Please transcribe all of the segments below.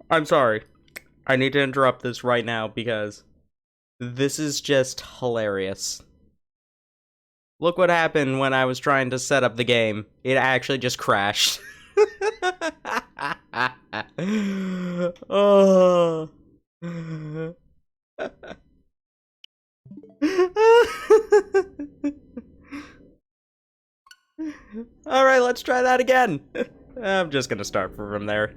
I'm sorry. I need to interrupt this right now because this is just hilarious. Look what happened when I was trying to set up the game. It actually just crashed. Oh. Alright, let's try that again. I'm just gonna start from there.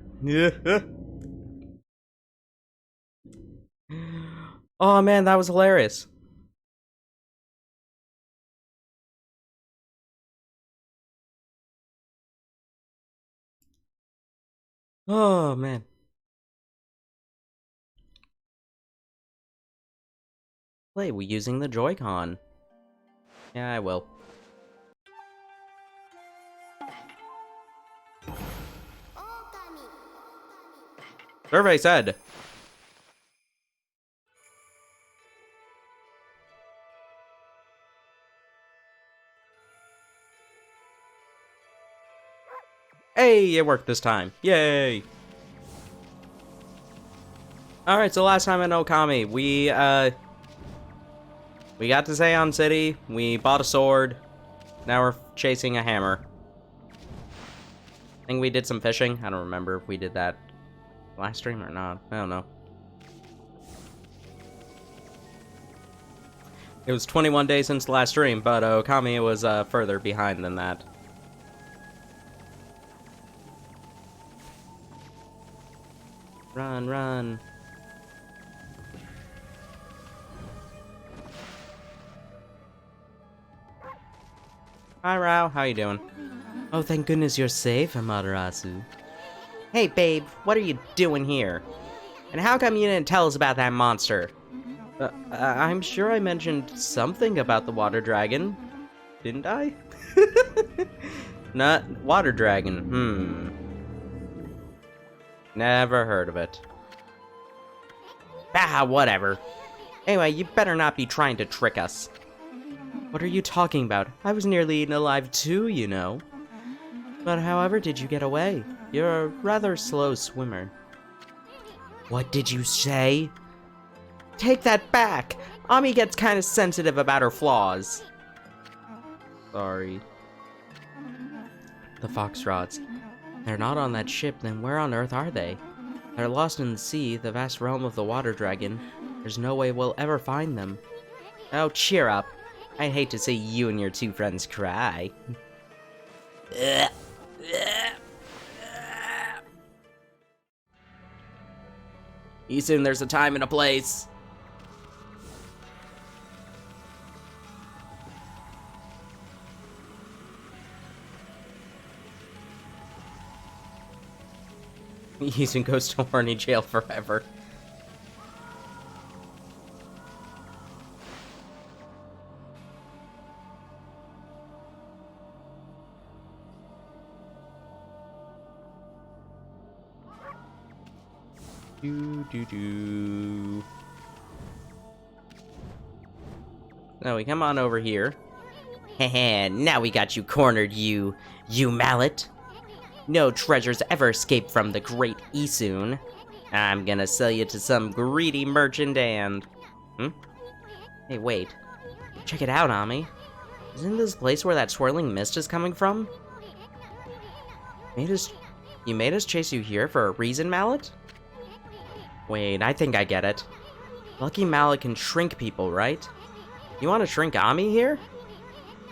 Oh man, that was hilarious. Oh man. Play we using the Joy-Con. Yeah, I will. Survey said. Hey, it worked this time. Yay! Alright, so last time in Okami, we got to Seon City, we bought a sword, now we're chasing a hammer. I think we did some fishing. I don't remember if we did that last stream or not. I don't know. It was 21 days since the last stream, but Okami was further behind than that. Run, run. Hi, Rao. How you doing? Oh, thank goodness you're safe, Amaterasu. Hey, babe. What are you doing here? And how come you didn't tell us about that monster? I'm sure I mentioned something about the water dragon. Didn't I? Not water dragon. Never heard of it. Ah, whatever. Anyway, you better not be trying to trick us. What are you talking about? I was nearly eaten alive too, you know. But however did you get away? You're a rather slow swimmer. What did you say? Take that back! Ami gets kind of sensitive about her flaws. Sorry. The foxrods. They're not on that ship, then where on earth are they? They're lost in the sea, the vast realm of the water dragon. There's no way we'll ever find them. Oh, cheer up. I'd hate to see you and your two friends cry. Soon there's a time and a place. Isun goes to horny jail forever. Do. Now we come on over here. Heh, now we got you cornered, you mallet. No treasures ever escape from the great Isun. I'm gonna sell you to some greedy merchant and... Hey, wait. Check it out, Ami. Isn't this place where that swirling mist is coming from? You made us chase you here for a reason, Mallet? Wait, I think I get it. Lucky Mallet can shrink people, right? You want to shrink Ami here?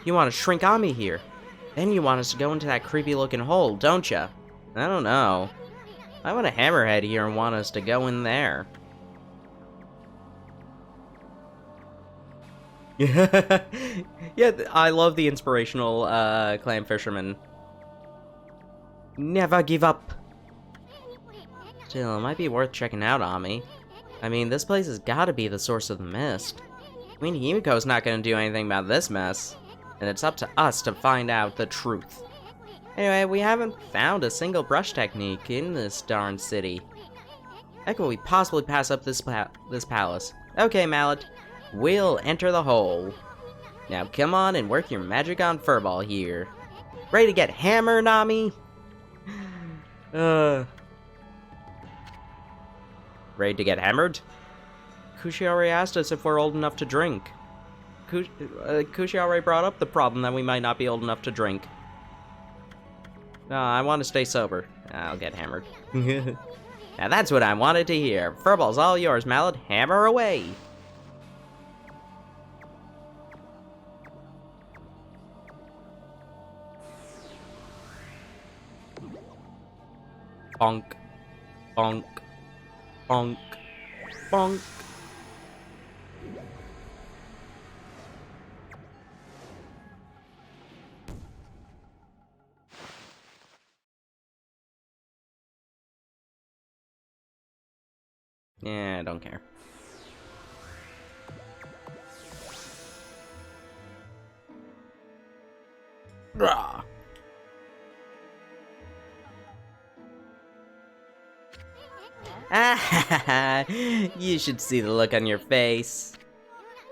You want to shrink Ami here. Then you want us to go into that creepy-looking hole, don't ya? I don't know. I want a hammerhead here and want us to go in there. Yeah, I love the inspirational clam fisherman. Never give up. Still, it might be worth checking out, Ami. I mean, this place has gotta be the source of the mist. I mean, Himiko's not gonna do anything about this mess. And it's up to us to find out the truth. Anyway, we haven't found a single brush technique in this darn city. How could we possibly pass up this palace? Okay, Mallet. We'll enter the hole. Now come on and work your magic on Furball here. Ready to get hammered, Ami? Ready to get hammered? Kushi already asked us if we're old enough to drink. Kushi already brought up the problem that we might not be old enough to drink. I want to stay sober. I'll get hammered. Now that's what I wanted to hear. Furball's all yours, Mallet. Hammer away! Bonk. Bonk. Bonk. Bonk. Yeah, I don't care. Rah. Ah, you should see the look on your face.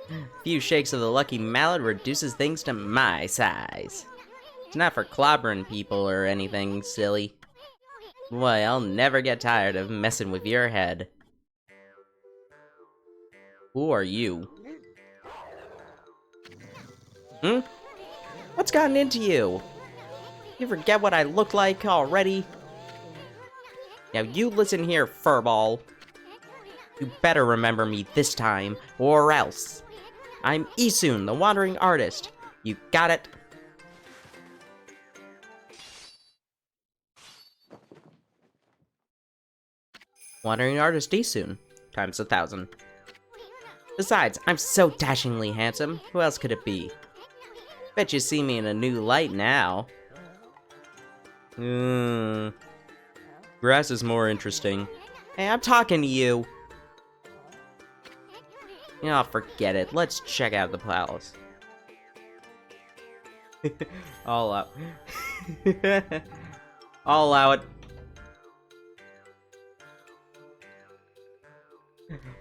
A few shakes of the lucky mallet reduces things to my size. It's not for clobbering people or anything silly. Boy, I'll never get tired of messing with your head. Who are you? Hmm? What's gotten into you? You forget what I look like already? Now you listen here, furball. You better remember me this time, or else. I'm Isun, the wandering artist. You got it? Wandering artist Isun, times 1,000. Besides, I'm so dashingly handsome. Who else could it be? Bet you see me in a new light now. Grass is more interesting. Hey, I'm talking to you. Oh, forget it. Let's check out the palace. I'll allow. I'll allow it.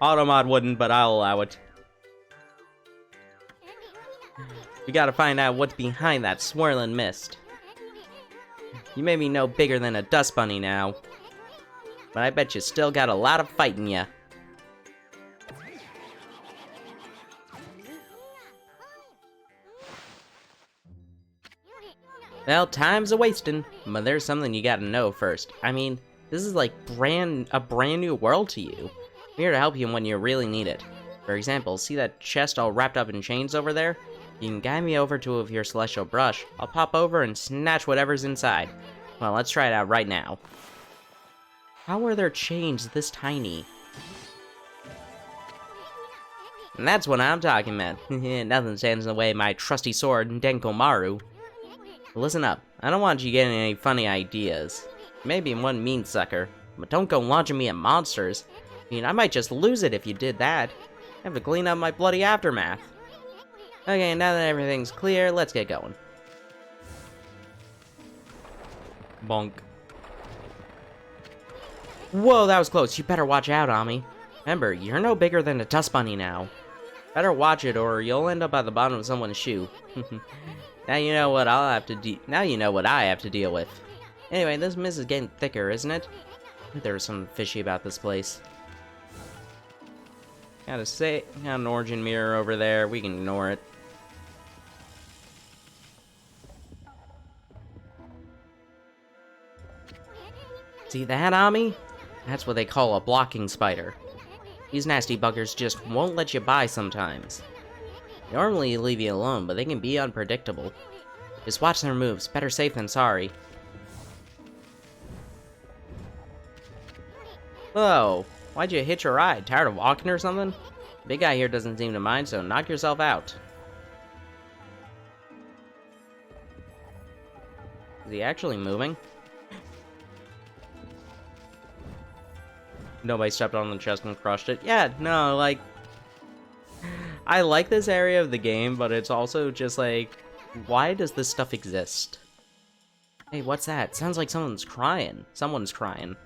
Automod wouldn't, but I'll allow it. We gotta find out what's behind that swirling mist. You may be no bigger than a dust bunny now, but I bet you still got a lot of fight in ya. Well, time's a-wasting, but there's something you gotta know first. I mean, this is like a brand new world to you. I'm here to help you when you really need it. For example, see that chest all wrapped up in chains over there? You can guide me over to it with your celestial brush. I'll pop over and snatch whatever's inside. Well, let's try it out right now. How are their chains this tiny? And that's what I'm talking about. Nothing stands in the way of my trusty sword, Denkomaru. Listen up, I don't want you getting any funny ideas. Maybe one mean sucker, but don't go launching me at monsters. I mean, I might just lose it if you did that. I have to clean up my bloody aftermath. Okay, now that everything's clear, let's get going. Bonk. Whoa, that was close. You better watch out, Ami. Remember, you're no bigger than a dust bunny now. Better watch it, or you'll end up at the bottom of someone's shoe. Now you know what I have to deal with. Anyway, this mist is getting thicker, isn't it? I think there was something fishy about this place. Got an origin mirror over there. We can ignore it. See that, Ami? That's what they call a blocking spider. These nasty buggers just won't let you by sometimes. Normally leave you alone, but they can be unpredictable. Just watch their moves. Better safe than sorry. Whoa, why'd you hitch a ride? Tired of walking or something? The big guy here doesn't seem to mind, so knock yourself out. Is he actually moving? Nobody stepped on the chest and crushed it. Yeah, no, like... I like this area of the game, but it's also just like, why does this stuff exist? Hey, what's that? Sounds like someone's crying. Someone's crying.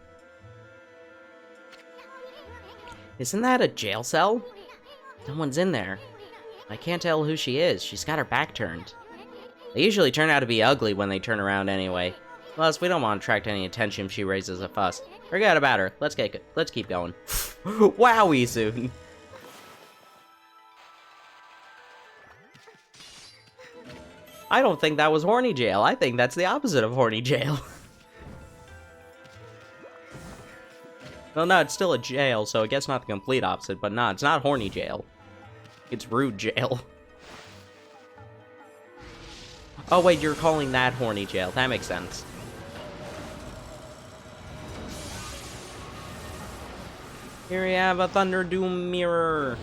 Isn't that a jail cell? Someone's in there. I can't tell who she is. She's got her back turned. They usually turn out to be ugly when they turn around anyway. Plus, we don't want to attract any attention if she raises a fuss. Forget about her. Let's keep going. Wowie soon. I don't think that was horny jail. I think that's the opposite of horny jail. Well, no, it's still a jail, so I guess not the complete opposite, but nah, it's not horny jail. It's rude jail. Oh wait, you're calling that horny jail. That makes sense. Here we have a Thunderdoom mirror.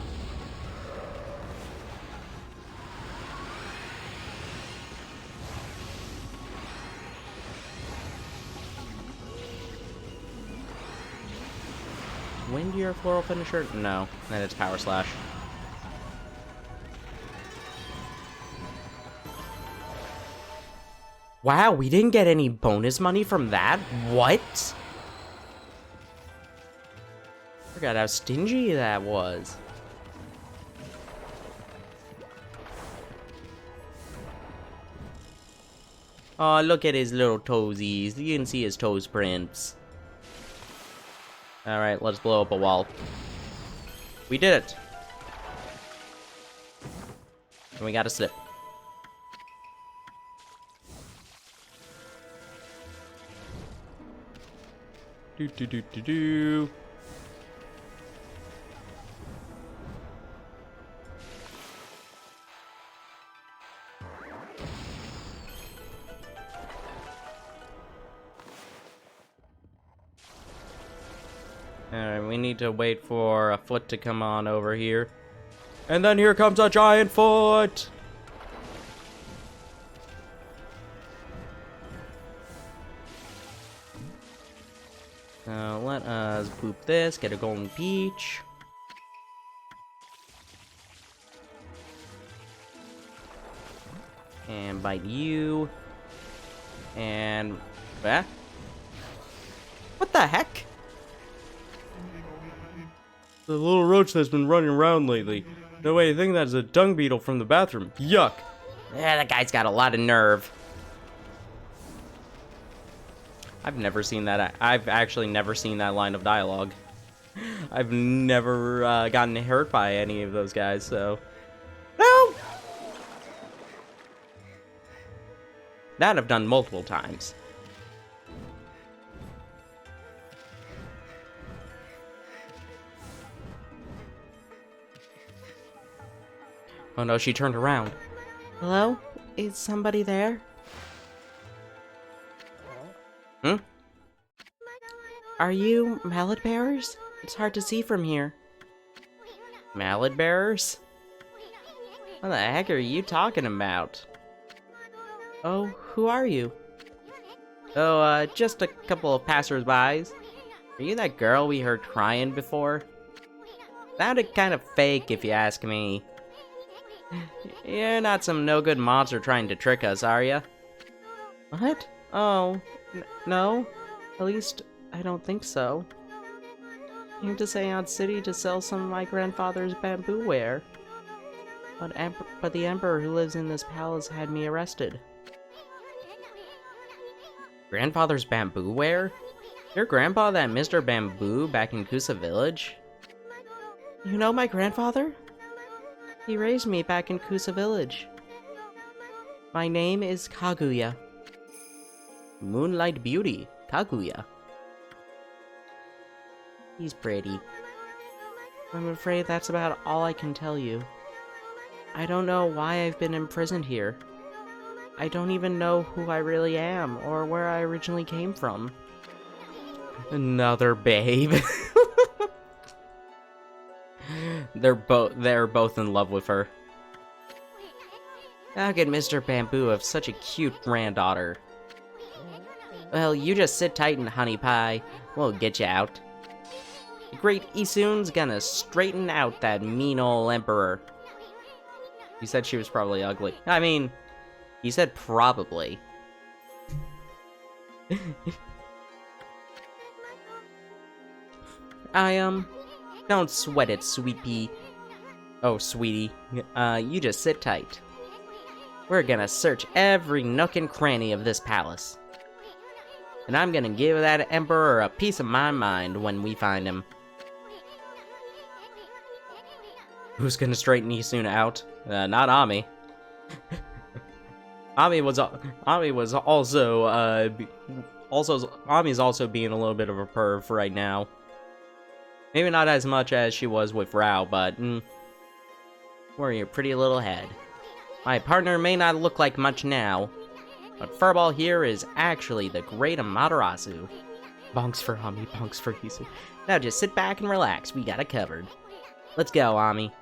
Windier floral finisher? No, then it's power slash. Wow, we didn't get any bonus money from that? What? Forgot how stingy that was. Oh, look at his little toesies. You can see his toes prints. Alright, let's blow up a wall. We did it! And we got a slip. Do. Alright, we need to wait for a foot to come on over here. And then here comes a giant foot! Let us boop this, get a golden peach. And bite you. And... eh? What the heck? The little roach that's been running around lately. No way, I think that's a dung beetle from the bathroom. Yuck! Yeah, that guy's got a lot of nerve. I've never seen that. I've actually never seen that line of dialogue. I've never gotten hurt by any of those guys, so... No! That I've done multiple times. Oh no, she turned around. Hello? Is somebody there? Hmm? Are you mallet bearers? It's hard to see from here. Mallet bearers? What the heck are you talking about? Oh, who are you? Oh, just a couple of passers-bys. Are you that girl we heard crying before? Sounded kind of fake, if you ask me. You're not some no-good monster trying to trick us, are ya? What? Oh, no. At least, I don't think so. I came to Seance City to sell some of my grandfather's bamboo ware. But the emperor who lives in this palace had me arrested. Grandfather's bamboo ware? Your grandpa that Mr. Bamboo back in Kusa Village? You know my grandfather? He raised me back in Kusa Village. My name is Kaguya. Moonlight Beauty, Kaguya. He's pretty. I'm afraid that's about all I can tell you. I don't know why I've been imprisoned here. I don't even know who I really am, or where I originally came from. Another babe. They're both in love with her. How could Mr. Bamboo have such a cute granddaughter? Well, you just sit tight and honey pie. We'll get you out. The great Isun's gonna straighten out that mean ol' emperor. You said she was probably ugly. I mean, you said probably. Don't sweat it, sweet pea. Oh, sweetie. You just sit tight. We're gonna search every nook and cranny of this palace. And I'm gonna give that emperor a piece of my mind when we find him. Who's gonna straighten Isun out? Not Ami. Ami was Ami's also being a little bit of a perv right now. Maybe not as much as she was with Rao, but we're your pretty little head. My partner may not look like much now, but Furball here is actually the great Amaterasu. Bonks for Ami, bonks for Isun. Now just sit back and relax, we got it covered. Let's go, Ami.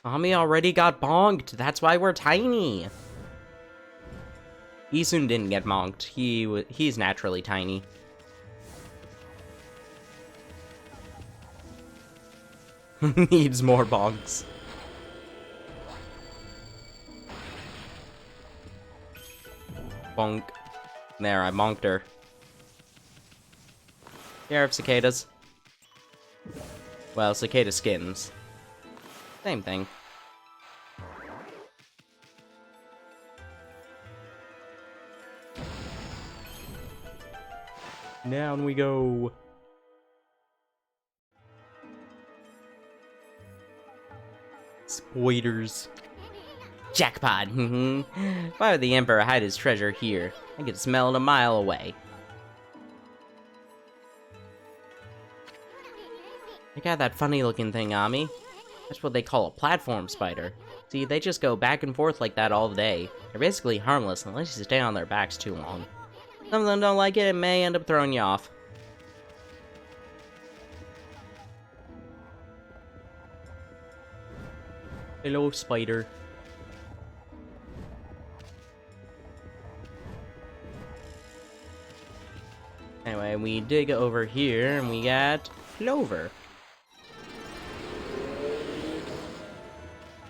Ami already got bonked, that's why we're tiny. Isun didn't get bonked, he's naturally tiny. Needs more bonks. Bonk. There, I bonked her. Care of cicadas. Well, cicada skins. Same thing. Down we go. Spoilers. Jackpot. Why would the Emperor hide his treasure here? I could smell it a mile away. Check out that funny looking thing, Ami. That's what they call a platform spider. See, they just go back and forth like that all day. They're basically harmless unless you stay on their backs too long. Some of them don't like it and may end up throwing you off. Hello, spider. Anyway, we dig over here and we got Clover.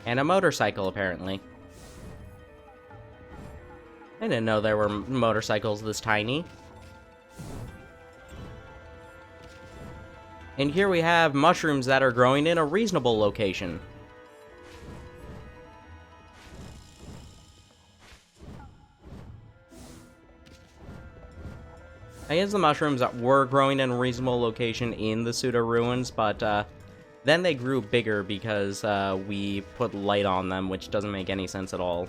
And a motorcycle, apparently. I didn't know there were motorcycles this tiny. And here we have mushrooms that are growing in a reasonable location. I guess the mushrooms that were growing in a reasonable location in the Suda ruins, but then they grew bigger because we put light on them, which doesn't make any sense at all.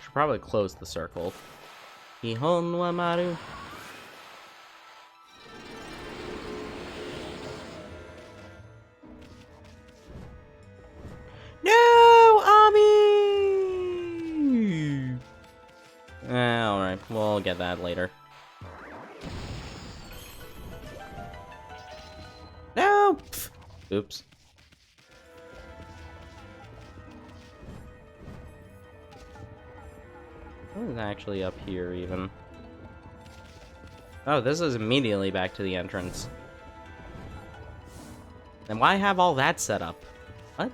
Should probably close the circle. Ihon wa maru. No, Ami! Alright, we'll get that later. No! Pfft. Oops. What is actually up here, even? Oh, this is immediately back to the entrance. Then why have all that set up? What?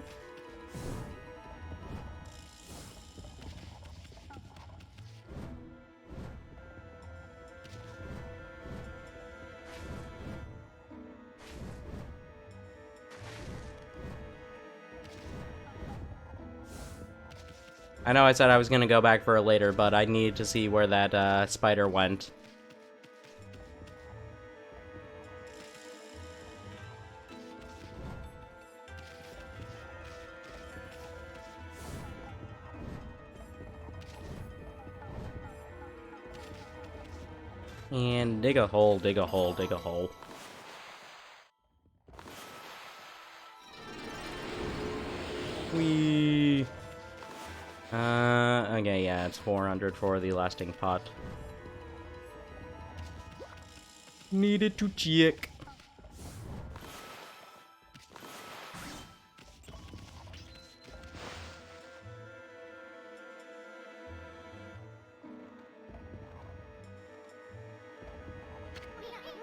I know I said I was gonna go back for it later, but I need to see where that spider went. And dig a hole, dig a hole, dig a hole. Whee! Okay, yeah, it's 400 for the lasting pot. Needed to check.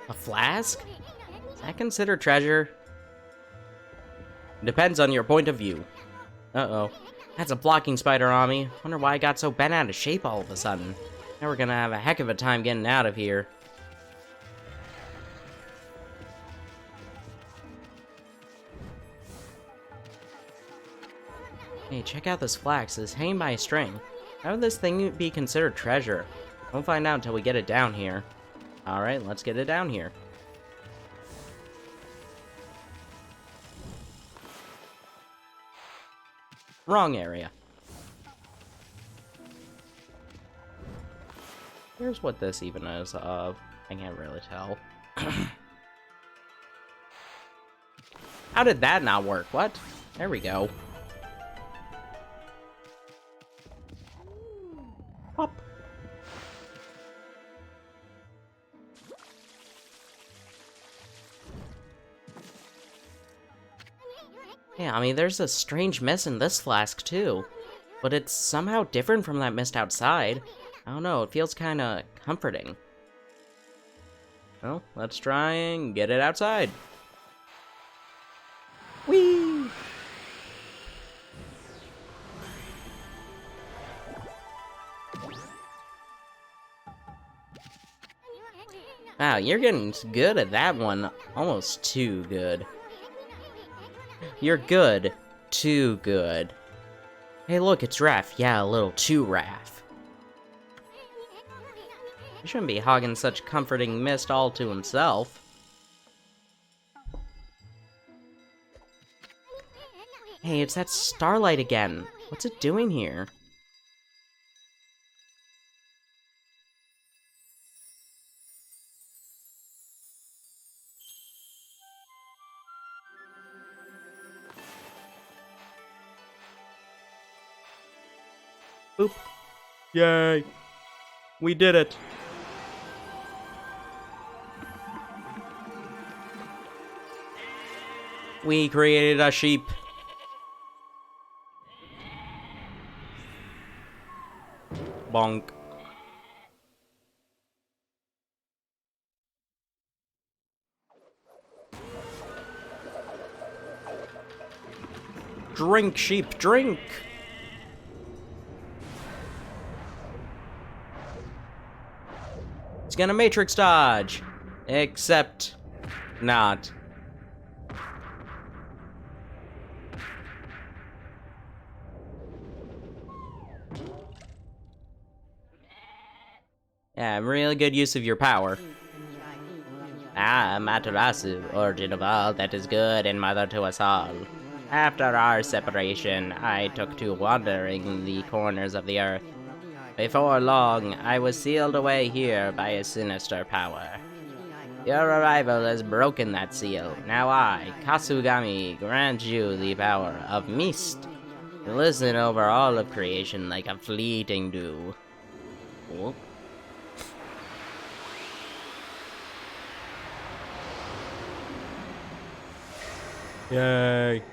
A flask? Is that considered treasure? Depends on your point of view. Uh-oh. That's a blocking spider, Ami. Wonder why I got so bent out of shape all of a sudden. Now we're gonna have a heck of a time getting out of here. Hey, check out this flax. It's hanging by a string. How would this thing be considered treasure? We'll find out until we get it down here. Alright, let's get it down here. Wrong area. Here's what this even is of. I can't really tell. How did that not work? What? There we go. Pop. Yeah, I mean, there's a strange mist in this flask, too. But it's somehow different from that mist outside. I don't know, it feels kinda comforting. Well, let's try and get it outside. Whee! Wow, you're getting good at that one. Almost too good. You're good. Too good. Hey, look, it's Raph. Yeah, a little too Raph. He shouldn't be hogging such comforting mist all to himself. Hey, it's that starlight again. What's it doing here? Boop. Yay. We did it. We created a sheep. Bonk. Drink, sheep, drink! It's gonna Matrix dodge! Except... not. Yeah, really good use of your power. Amaterasu, origin of all that is good and mother to us all. After our separation, I took to wandering the corners of the earth. Before long, I was sealed away here by a sinister power. Your arrival has broken that seal. Now I, Kasugami, grant you the power of mist. Listen over all of creation like a fleeting dew. Whoop. Yay.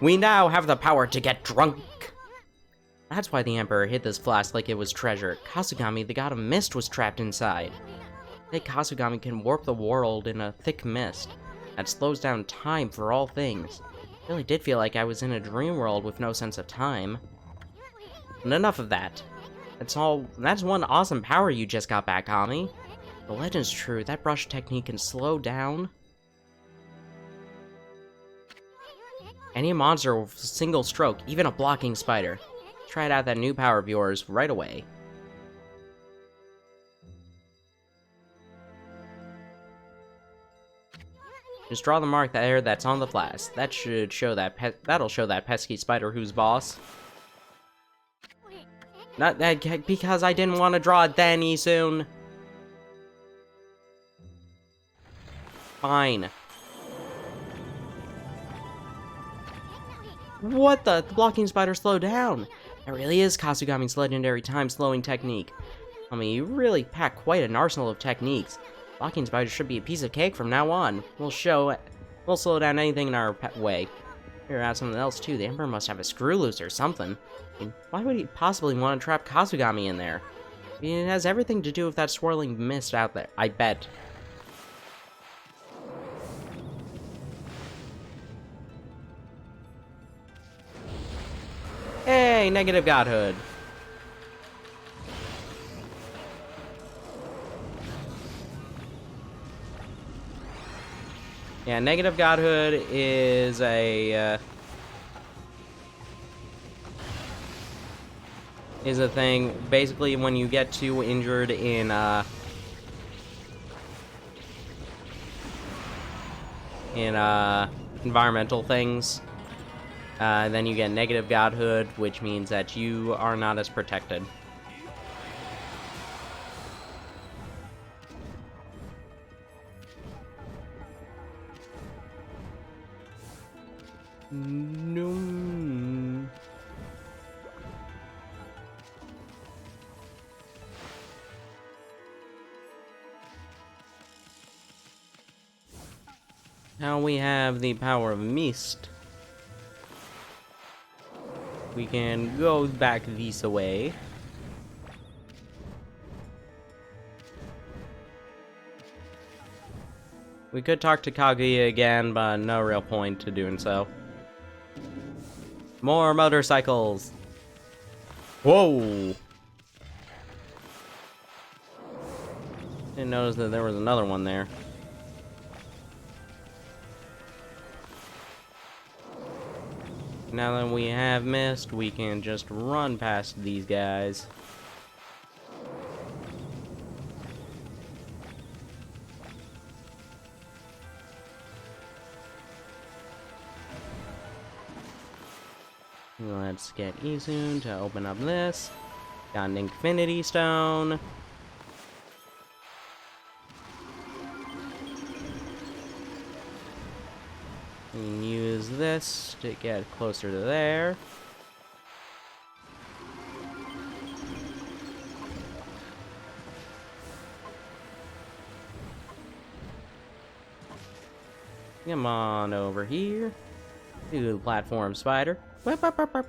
We now have the power to get drunk! That's why the Emperor hid this flask like it was treasure. Kasugami, the god of mist, was trapped inside. I think Kasugami can warp the world in a thick mist that slows down time for all things. It really did feel like I was in a dream world with no sense of time. And enough of that. That's one awesome power you just got back, Kami. The legend's true, that brush technique can slow down any monster with a single stroke, even a blocking spider. Try out that new power of yours right away. Just draw the mark there that's on the flask. That should show that'll show that pesky spider who's boss. Not that because I didn't want to draw it then, soon. Fine. What the? The blocking spider slowed down. That really is Kasugami's legendary time-slowing technique. I mean, you really pack quite an arsenal of techniques. Blocking spider should be a piece of cake from now on. We'll slow down anything in our way. Figure out something else too. The Emperor must have a screw loose or something. I mean, why would he possibly want to trap Kasugami in there? I mean, it has everything to do with that swirling mist out there, I bet. Hey, negative godhood. Yeah, negative godhood is a is a thing. Basically, when you get too injured in environmental things, then you get negative godhood, which means that you are not as protected. No. Now we have the power of mist. We can go back this way. We could talk to Kaguya again, but no real point to doing so. More motorcycles! Whoa! Didn't notice that there was another one there. Now that we have mist, we can just run past these guys. Let's get Izun to open up this. Got an Infinity Stone. We can use this to get closer to there. Come on over here. Do the platform spider. Whip, whip, whip, whip.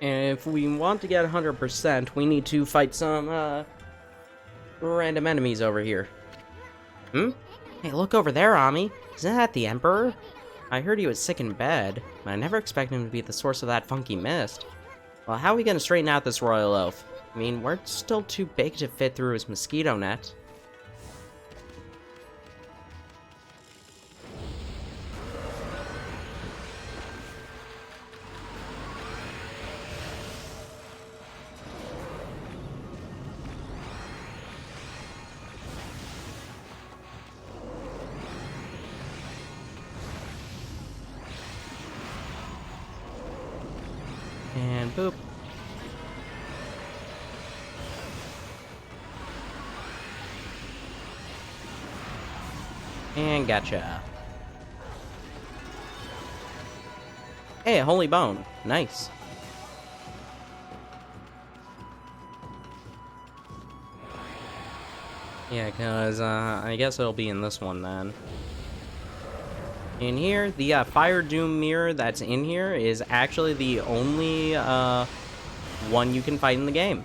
And if we want to get 100%, we need to fight some, random enemies over here. Hmm? Hey, look over there, Ami. Isn't that the Emperor? I heard he was sick in bed, but I never expected him to be the source of that funky mist. Well, how are we gonna straighten out this royal oaf? I mean, we're still too big to fit through his mosquito net. And boop. And gotcha. Hey, a holy bone. Nice. Yeah, because, I guess it'll be in this one, then. In here, the, Fire Doom mirror that's in here is actually the only, one you can fight in the game.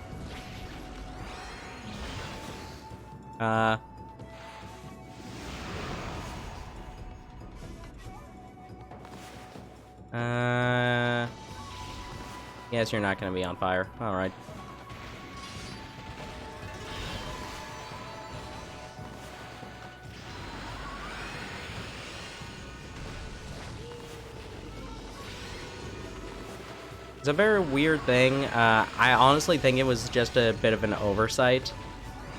Guess you're not gonna be on fire. Alright. It's a very weird thing. I honestly think it was just a bit of an oversight.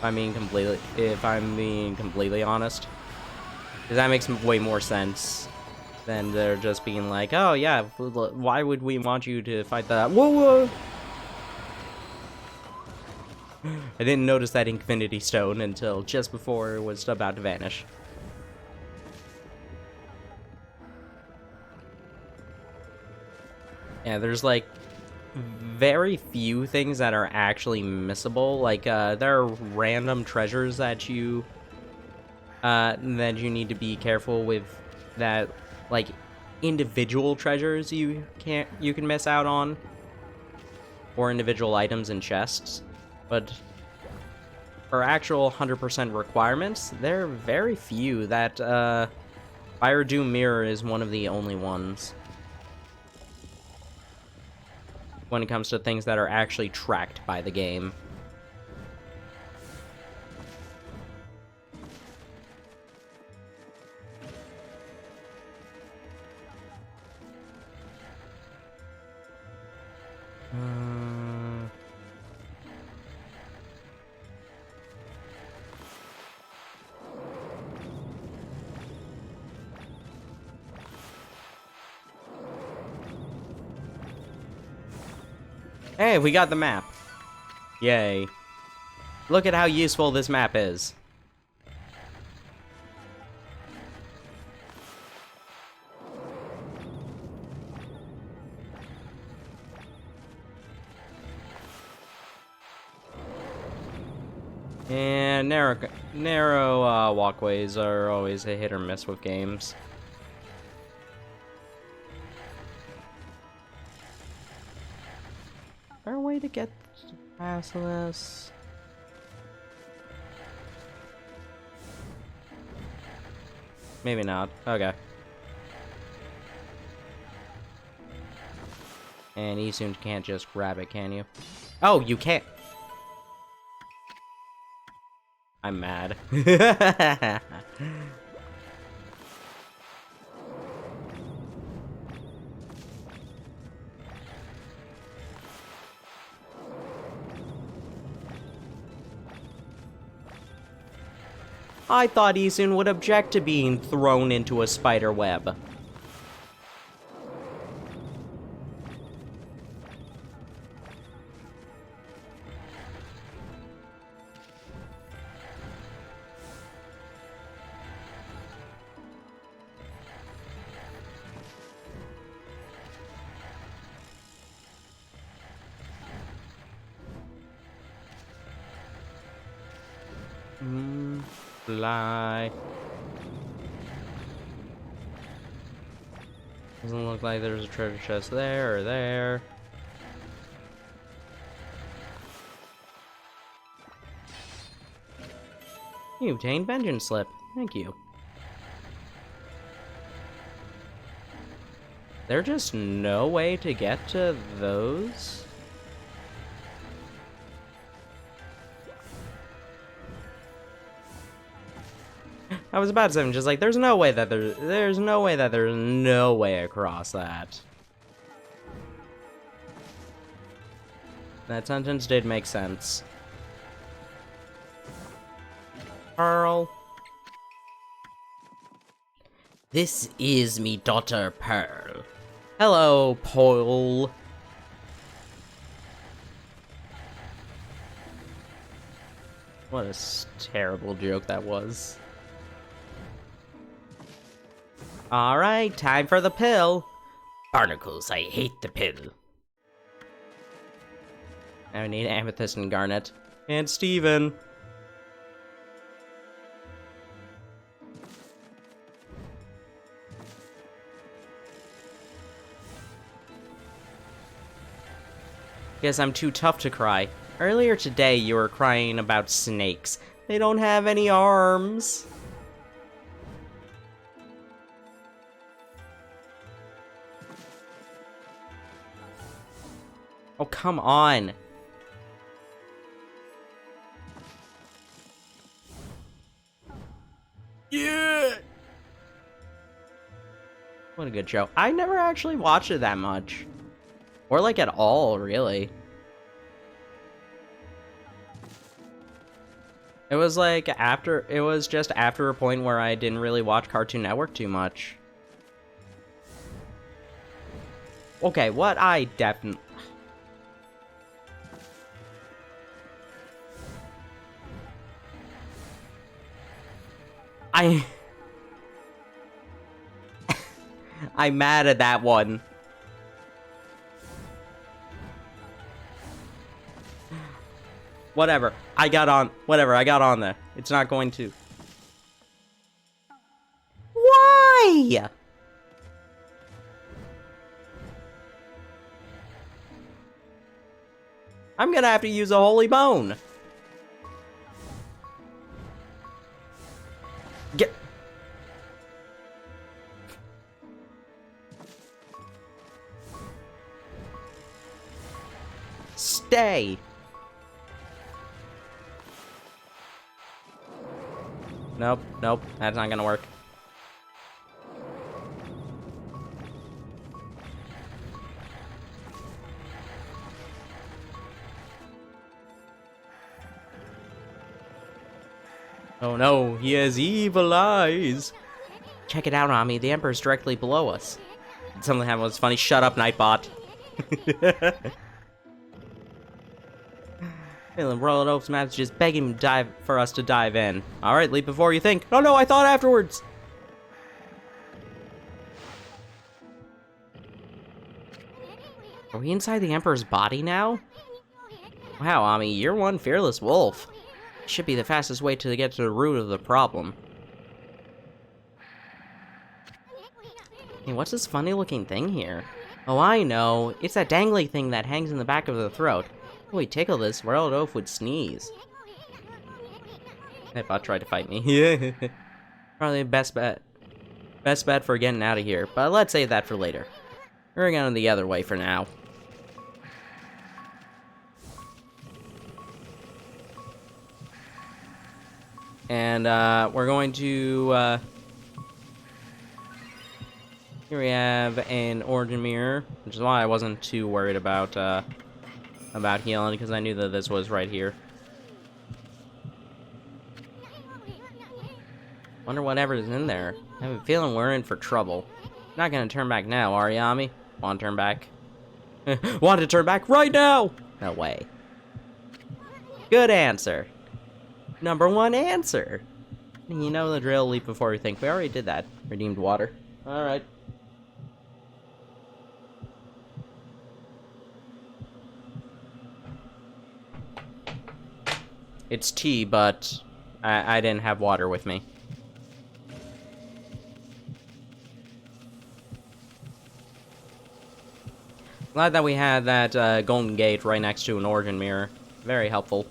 If I'm being completely honest. Because that makes way more sense than they're just being like, oh yeah, why would we want you to fight that? Whoa, whoa! I didn't notice that Infinity Stone until just before it was about to vanish. Yeah, there's like very few things that are actually missable. Like, there are random treasures that you need to be careful with, that like individual treasures you can miss out on, or individual items in chests. But for actual 100% requirements, there are very few. That Fire Doom mirror is one of the only ones when it comes to things that are actually tracked by the game. Hey, we got the map. Yay. Look at how useful this map is. And narrow walkways are always a hit or miss with games. Is there a way to get past this? Maybe not. Okay. And you soon can't just grab it, can you? Oh, you can't. I'm mad. I thought Isun would object to being thrown into a spider web. Fly. Doesn't look like there's a treasure chest there or there. You obtained vengeance slip. Thank you. There's just no way to get to those? I was about to say, I'm just like, there's no way that there's no way across that. That sentence did make sense. Pearl. This is me daughter Pearl. Hello, Pearl. What a terrible joke that was. Alright, time for the pill. Barnacles, I hate the pill. Now we need Amethyst and Garnet. And Steven. Guess I'm too tough to cry. Earlier today, you were crying about snakes. They don't have any arms. Oh, come on. Yeah. What a good show. I never actually watched it that much. Or like at all, really. It was like it was just after a point where I didn't really watch Cartoon Network too much. Okay, what I definitely... I'm mad at that one. Whatever. I got on there. It's not going to. Why? I'm gonna have to use a holy bone. Get. Stay. Nope, nope, that's not gonna work. Oh no, he has evil eyes. Check it out, Ami. The Emperor's directly below us. Something happened was funny. Shut up, Nightbot. Feeling Royal Oak's map just begging for us to dive in. Alright, leap before you think. Oh no, I thought afterwards! Are we inside the Emperor's body now? Wow, Ami, you're one fearless wolf. Should be the fastest way to get to the root of the problem. Hey, what's this funny looking thing here? Oh, I know. It's that dangly thing that hangs in the back of the throat. If we tickle this, Royal Oaf would sneeze. That bot tried to fight me. Yeah. Probably best bet. Best bet for getting out of here, but let's save that for later. We're going the other way for now. And, we're going to, here we have an origin mirror, which is why I wasn't too worried about healing, because I knew that this was right here. Wonder whatever's in there. I have a feeling we're in for trouble. Not gonna turn back now, are you, Ami? Want to turn back? Want to turn back right now? No way. Good answer. Number one answer. You know the drill, leap before you think. We already did that. Redeemed water. Alright. It's tea, but I didn't have water with me. Glad that we had that golden gate right next to an origin mirror. Very helpful.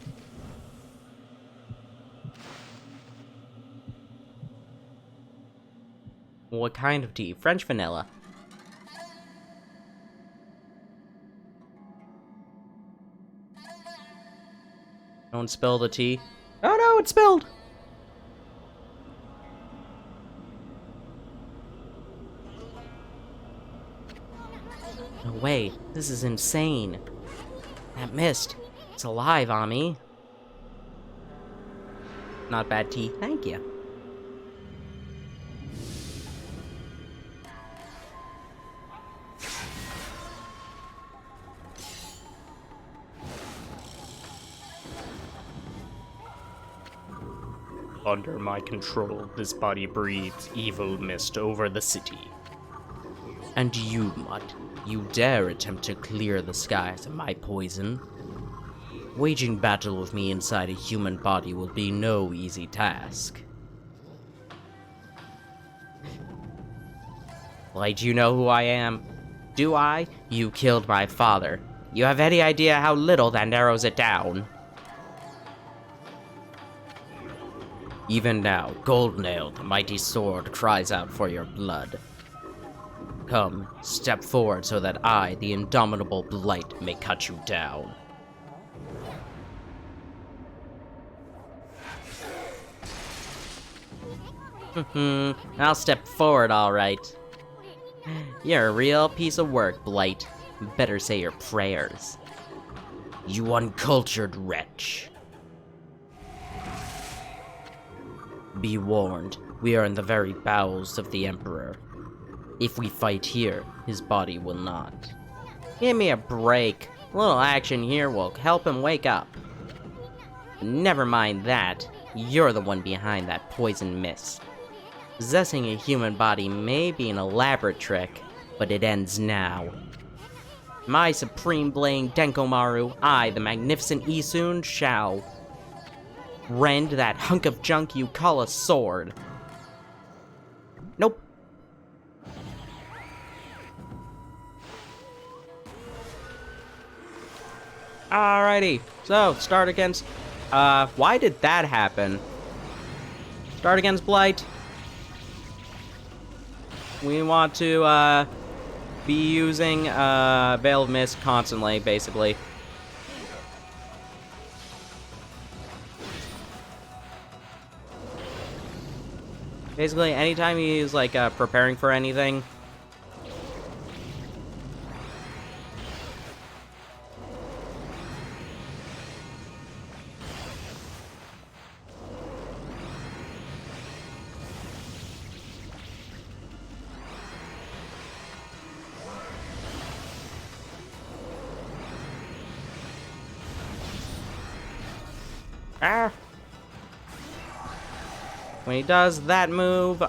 What kind of tea? French vanilla. Don't spill the tea. Oh no, it spilled! No way, this is insane. That mist, it's alive, Ami. Not bad tea, thank you. Under my control, this body breathes evil mist over the city. And you, Mutt, you dare attempt to clear the skies of my poison? Waging battle with me inside a human body will be no easy task. Like, do you know who I am? Do I? You killed my father. You have any idea how little that narrows it down? Even now, Gold-Nailed, the mighty sword, cries out for your blood. Come, step forward so that I, the indomitable Blight, may cut you down. I'll step forward, alright. You're a real piece of work, Blight. Better say your prayers. You uncultured wretch. Be warned, we are in the very bowels of the Emperor. If we fight here, his body will not. Give me a break. A little action here will help him wake up. Never mind that. You're the one behind that poison mist. Possessing a human body may be an elaborate trick, but it ends now. My supreme blade Denkomaru, I, the magnificent Isun, shall rend that hunk of junk you call a sword. Nope. Alrighty, so, start against, why did that happen? Start against Blight. We want to, be using, Veil of Mist constantly, basically. Basically, anytime he's, like, preparing for anything. Ah! When he does that move,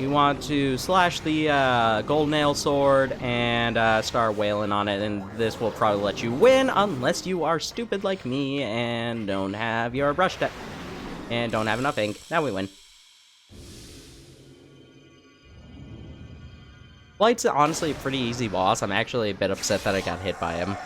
you want to slash the gold nail sword and start wailing on it, and this will probably let you win unless you are stupid like me and don't have your brush deck and don't have enough ink. Now we win. Blight's honestly a pretty easy boss. I'm actually a bit upset that I got hit by him.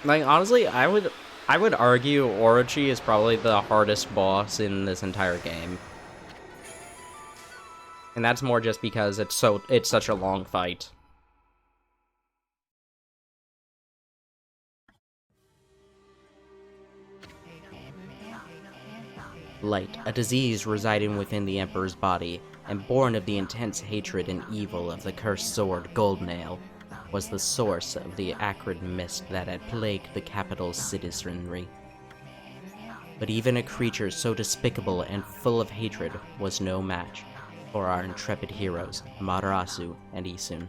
Like, honestly, I would argue Orochi is probably the hardest boss in this entire game. And that's more just because it's such a long fight. Light, a disease residing within the Emperor's body, and born of the intense hatred and evil of the cursed sword Goldnail, was the source of the acrid mist that had plagued the capital's citizenry. But even a creature so despicable and full of hatred was no match for our intrepid heroes, Matarasu and Isun.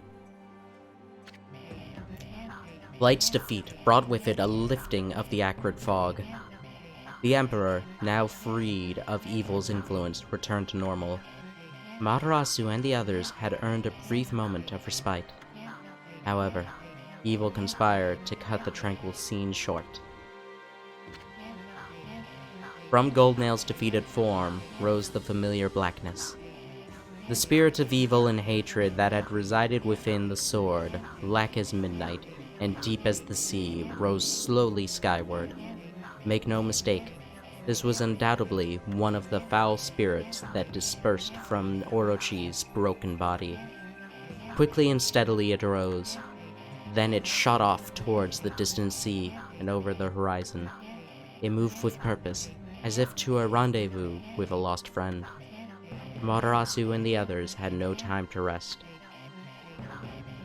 Light's defeat brought with it a lifting of the acrid fog. The Emperor, now freed of evil's influence, returned to normal. Matarasu and the others had earned a brief moment of respite. However, evil conspired to cut the tranquil scene short. From Goldnail's defeated form rose the familiar blackness. The spirit of evil and hatred that had resided within the sword, black as midnight and deep as the sea, rose slowly skyward. Make no mistake, this was undoubtedly one of the foul spirits that dispersed from Orochi's broken body. Quickly and steadily it arose. Then it shot off towards the distant sea and over the horizon. It moved with purpose, as if to a rendezvous with a lost friend. Matarasu and the others had no time to rest.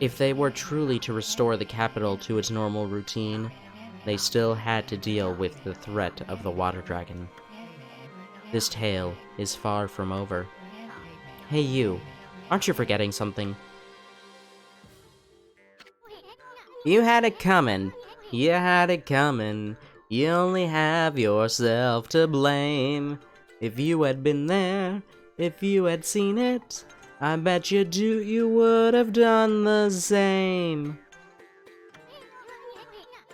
If they were truly to restore the capital to its normal routine, they still had to deal with the threat of the water dragon. This tale is far from over. Hey you, aren't you forgetting something? You had it coming. You had it coming. You only have yourself to blame. If you had been there, if you had seen it, I bet you would have done the same.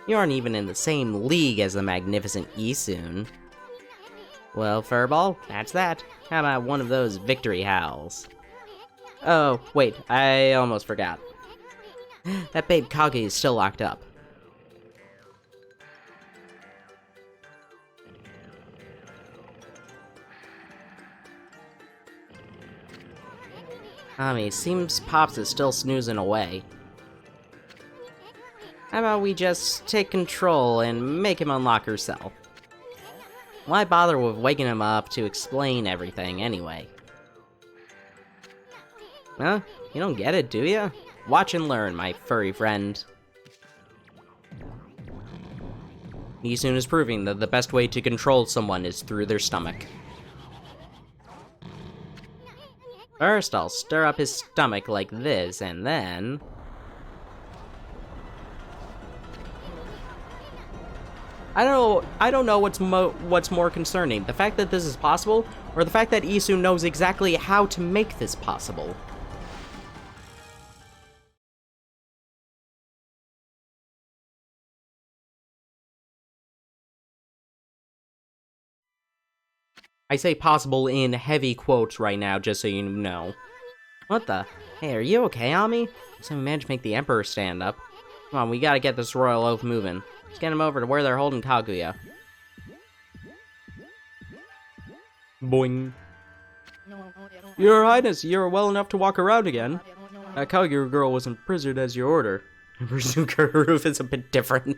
You aren't even in the same league as the magnificent Isun. Well, Furball, that's that. How about one of those victory howls? Oh, wait, I almost forgot. That babe Kage is still locked up. Seems Pops is still snoozing away. How about we just take control and make him unlock her cell? Why bother with waking him up to explain everything anyway? Huh? You don't get it, do ya? Watch and learn, my furry friend. Isun is proving that the best way to control someone is through their stomach. First, I'll stir up his stomach like this, and then... I don't know what's more concerning, the fact that this is possible, or the fact that Isun knows exactly how to make this possible. I say possible in heavy quotes right now, just so you know. What the? Hey, are you okay, Ami? So we managed to make the Emperor stand up. Come on, we gotta get this royal oath moving. Let's get him over to where they're holding Kaguya. Boing. Your Highness, you're well enough to walk around again. That Kaguya girl was imprisoned as your order. Berserker roof is a bit different.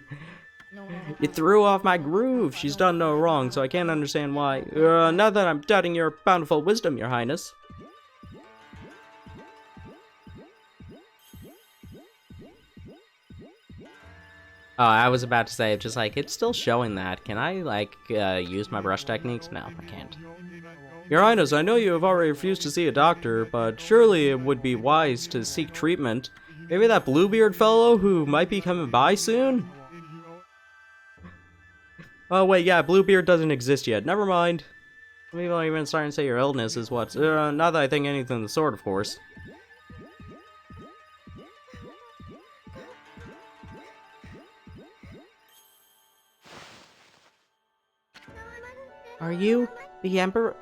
You threw off my groove. She's done no wrong, so I can't understand why. Not that I'm doubting your bountiful wisdom, your highness. Oh, I was about to say, just like, it's still showing that. Can I, like, use my brush techniques? No, I can't. Your Highness, I know you have already refused to see a doctor, but surely it would be wise to seek treatment. Maybe that Bluebeard fellow who might be coming by soon? Oh wait, yeah, Bluebeard doesn't exist yet. Never mind. Maybe I'll even starting to say your illness is what. Not that I think anything of the sort, of course. Are you the Emperor?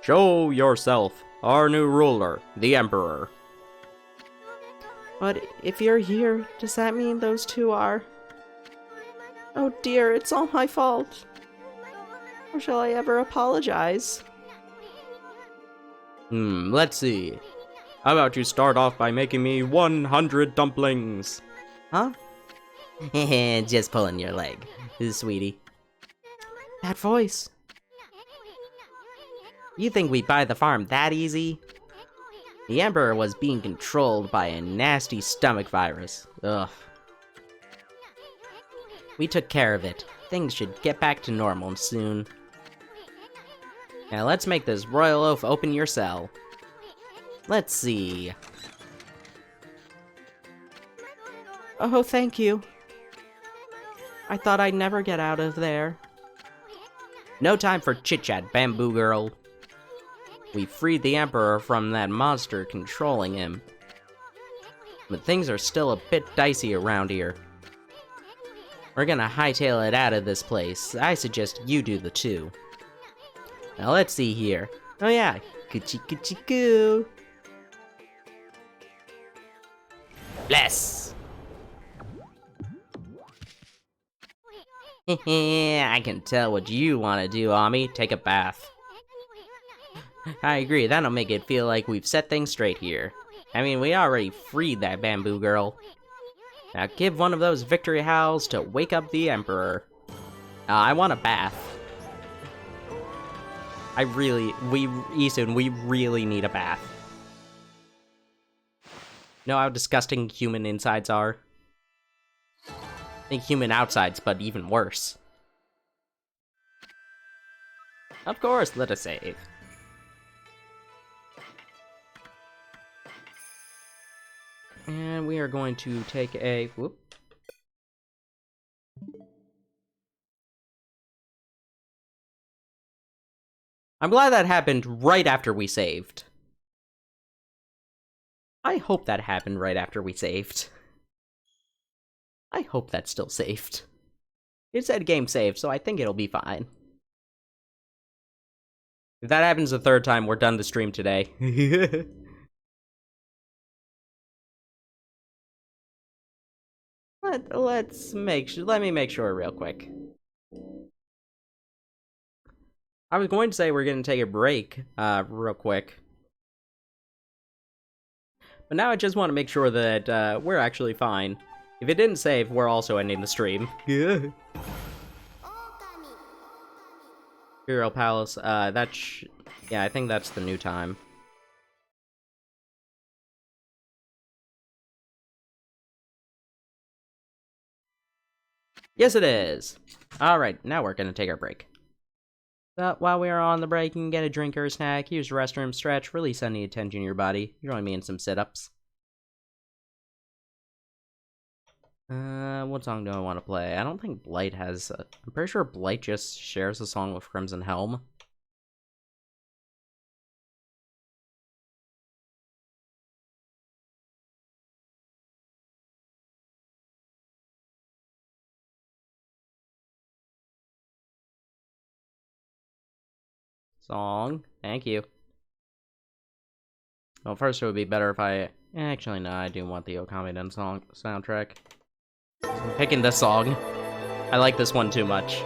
Show yourself, our new ruler, the Emperor. But if you're here, does that mean those two are? Oh dear, it's all my fault. Or shall I ever apologize? Let's see. How about you start off by making me 100 dumplings? Huh? Just pulling your leg, sweetie. That voice. You think we buy the farm that easy? The Emperor was being controlled by a nasty stomach virus. Ugh. We took care of it. Things should get back to normal soon. Now let's make this royal oaf open your cell. Let's see. Oh, thank you. I thought I'd never get out of there. No time for chit-chat, bamboo girl. We freed the Emperor from that monster controlling him. But things are still a bit dicey around here. We're gonna hightail it out of this place. I suggest you do the two. Now let's see here. Oh yeah, coochie coochie coo. Bless! I can tell what you want to do, Ami. Take a bath. I agree, that'll make it feel like we've set things straight here. I mean, we already freed that bamboo girl. Now give one of those victory howls to wake up the Emperor. I want a bath. Easton, we really need a bath. Know how disgusting human insides are? I think human outsides, but even worse. Of course, let us save. And we are going to take a... Whoop. I'm glad that happened right after we saved. I hope that happened right after we saved. I hope that's still saved. It said game saved, so I think it'll be fine. If that happens the third time, we're done the stream today. Let me make sure real quick. I was going to say we're gonna take a break, real quick. But now I just want to make sure that, we're actually fine. If it didn't save, we're also ending the stream. Yeah. Hero Palace, yeah, I think that's the new time. Yes, it is! Alright, now we're gonna take our break. But while we are on the break, you can get a drink or a snack, use the restroom, stretch, release any tension in your body. Join me in some sit-ups. What song do I want to play? I don't think Blight has... I'm pretty sure Blight just shares a song with Crimson Helm. Song. Thank you. Well, first it would be better if I... Actually, no, I do want the Okami song soundtrack. I'm picking this song. I like this one too much.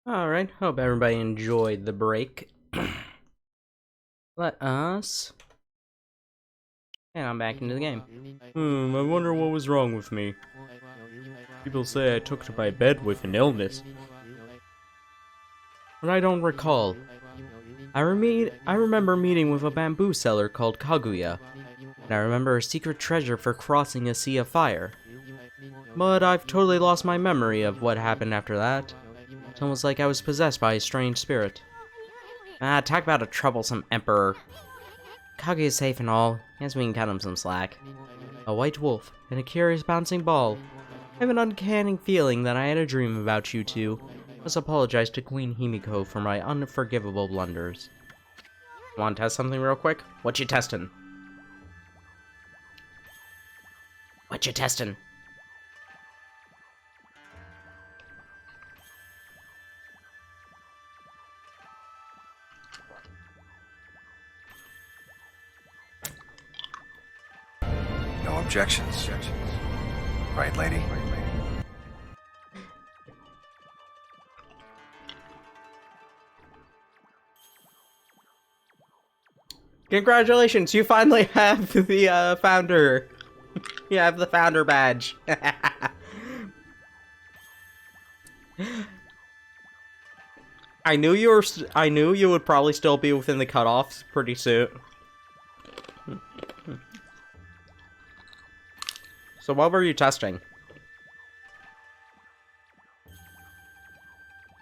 Alright, hope everybody enjoyed the break. Let us... And I'm back into the game. I wonder what was wrong with me. People say I took to my bed with an illness. But I don't recall. I remember meeting with a bamboo seller called Kaguya, and I remember a secret treasure for crossing a sea of fire. But I've totally lost my memory of what happened after that. It's almost like I was possessed by a strange spirit. Ah, talk about a troublesome emperor. Kaguya's safe and all, guess we can cut him some slack. A white wolf, and a curious bouncing ball. I have an uncanny feeling that I had a dream about you two. Must apologize to Queen Himiko for my unforgivable blunders. Want to test something real quick? What you testing? What you testing? No objections. Right, lady? Congratulations, you finally have the founder. You have the founder badge. I knew you were. I knew you would probably still be within the cutoffs pretty soon. So what were you testing?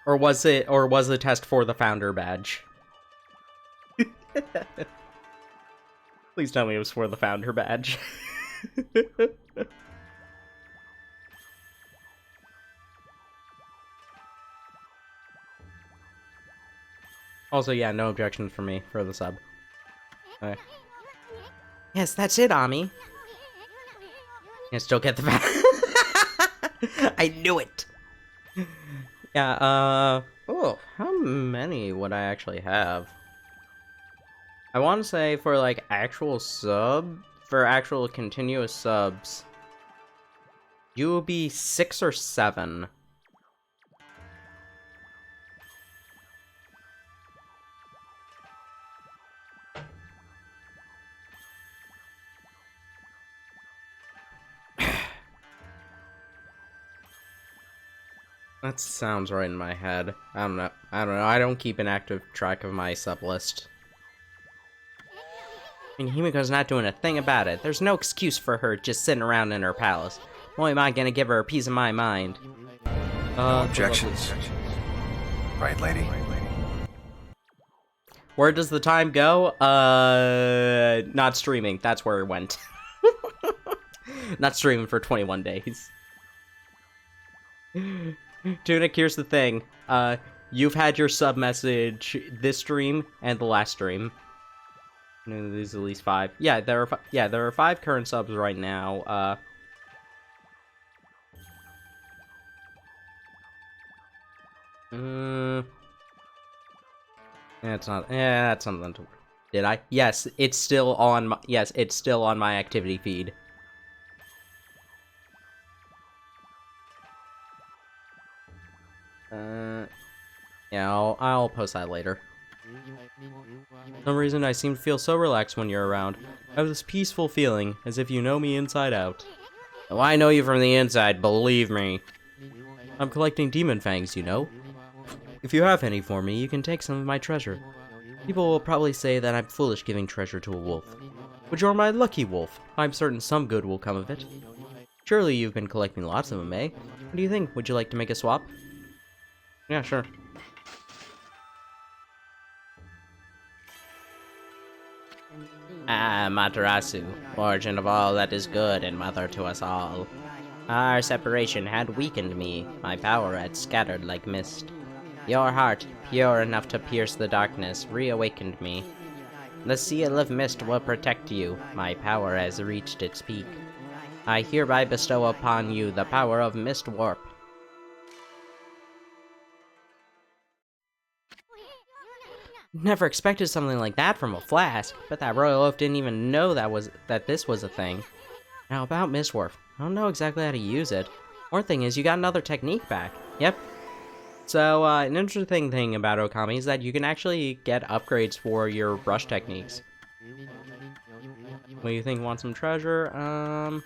Or was the test for the founder badge? Please tell me it was for the founder badge. Also, yeah, no objections from me for the sub. Okay. Yes, that's it, Ami. I still get the I knew it! Yeah, oh, how many would I actually have? I want to say for, like, for actual continuous subs, you will be 6 or 7. That sounds right in my head. I don't know. I don't keep an active track of my sub list. I mean, Himiko's not doing a thing about it. There's no excuse for her just sitting around in her palace. Boy, am I gonna give her a piece of my mind. No objections. Right, lady? Where does the time go? Not streaming. That's where it went. Not streaming for 21 days. Tunic, here's the thing. You've had your sub message this stream and the last stream. There's at least 5. Yeah, there are 5 current subs right now. That's not. Yeah, that's something to. Did I? Yes, it's still on. Yes, it's still on my activity feed. Yeah, I'll post that later. For some reason, I seem to feel so relaxed when you're around. I have this peaceful feeling, as if you know me inside out. Oh, I know you from the inside, believe me. I'm collecting demon fangs, you know. If you have any for me, you can take some of my treasure. People will probably say that I'm foolish giving treasure to a wolf. But you're my lucky wolf. I'm certain some good will come of it. Surely you've been collecting lots of them, eh? What do you think? Would you like to make a swap? Yeah, sure. Ah, Matarasu, origin of all that is good and mother to us all. Our separation had weakened me, my power had scattered like mist. Your heart, pure enough to pierce the darkness, reawakened me. The seal of mist will protect you, my power has reached its peak. I hereby bestow upon you the power of Mist Warp. Never expected something like that from a flask, but that royal oaf didn't even know that this was a thing. Now about Mist Warp, I don't know exactly how to use it. One thing is, you got another technique back. Yep. So, an interesting thing about Okami is that you can actually get upgrades for your brush techniques. What do you think? Want some treasure?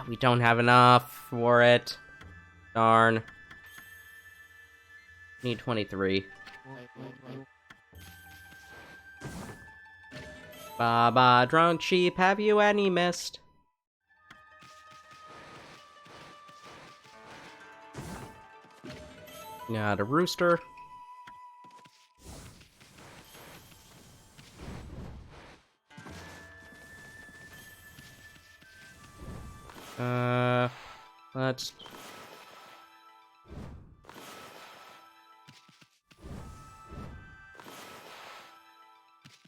We don't have enough for it. Darn. Need 23. Baba, drunk sheep, have you any mist? Got a rooster. Let's...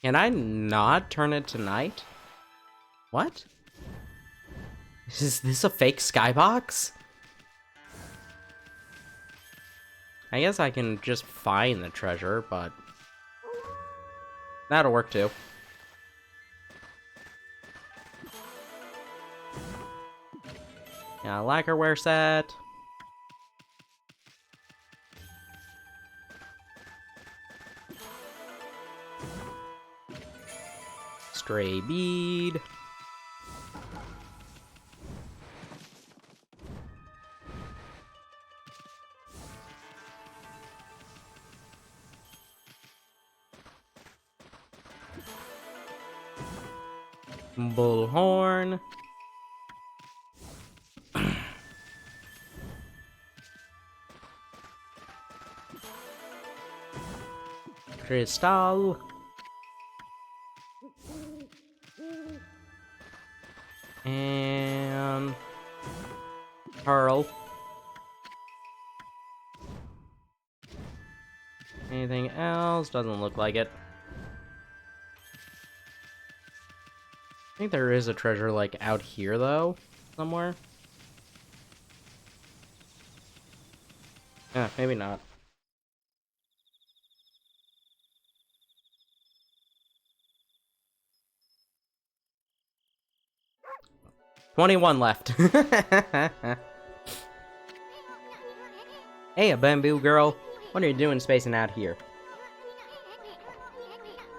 Can I not turn it to night? What? Is this a fake skybox? I guess I can just find the treasure, but... that'll work too. Yeah, lacquerware set. Stray bead. Bullhorn. Crystal. And Pearl. Anything else? Doesn't look like it. I think there is a treasure, like, out here, though, somewhere. Yeah, maybe not. $21 left. Hey, a bamboo girl. What are you doing spacing out here?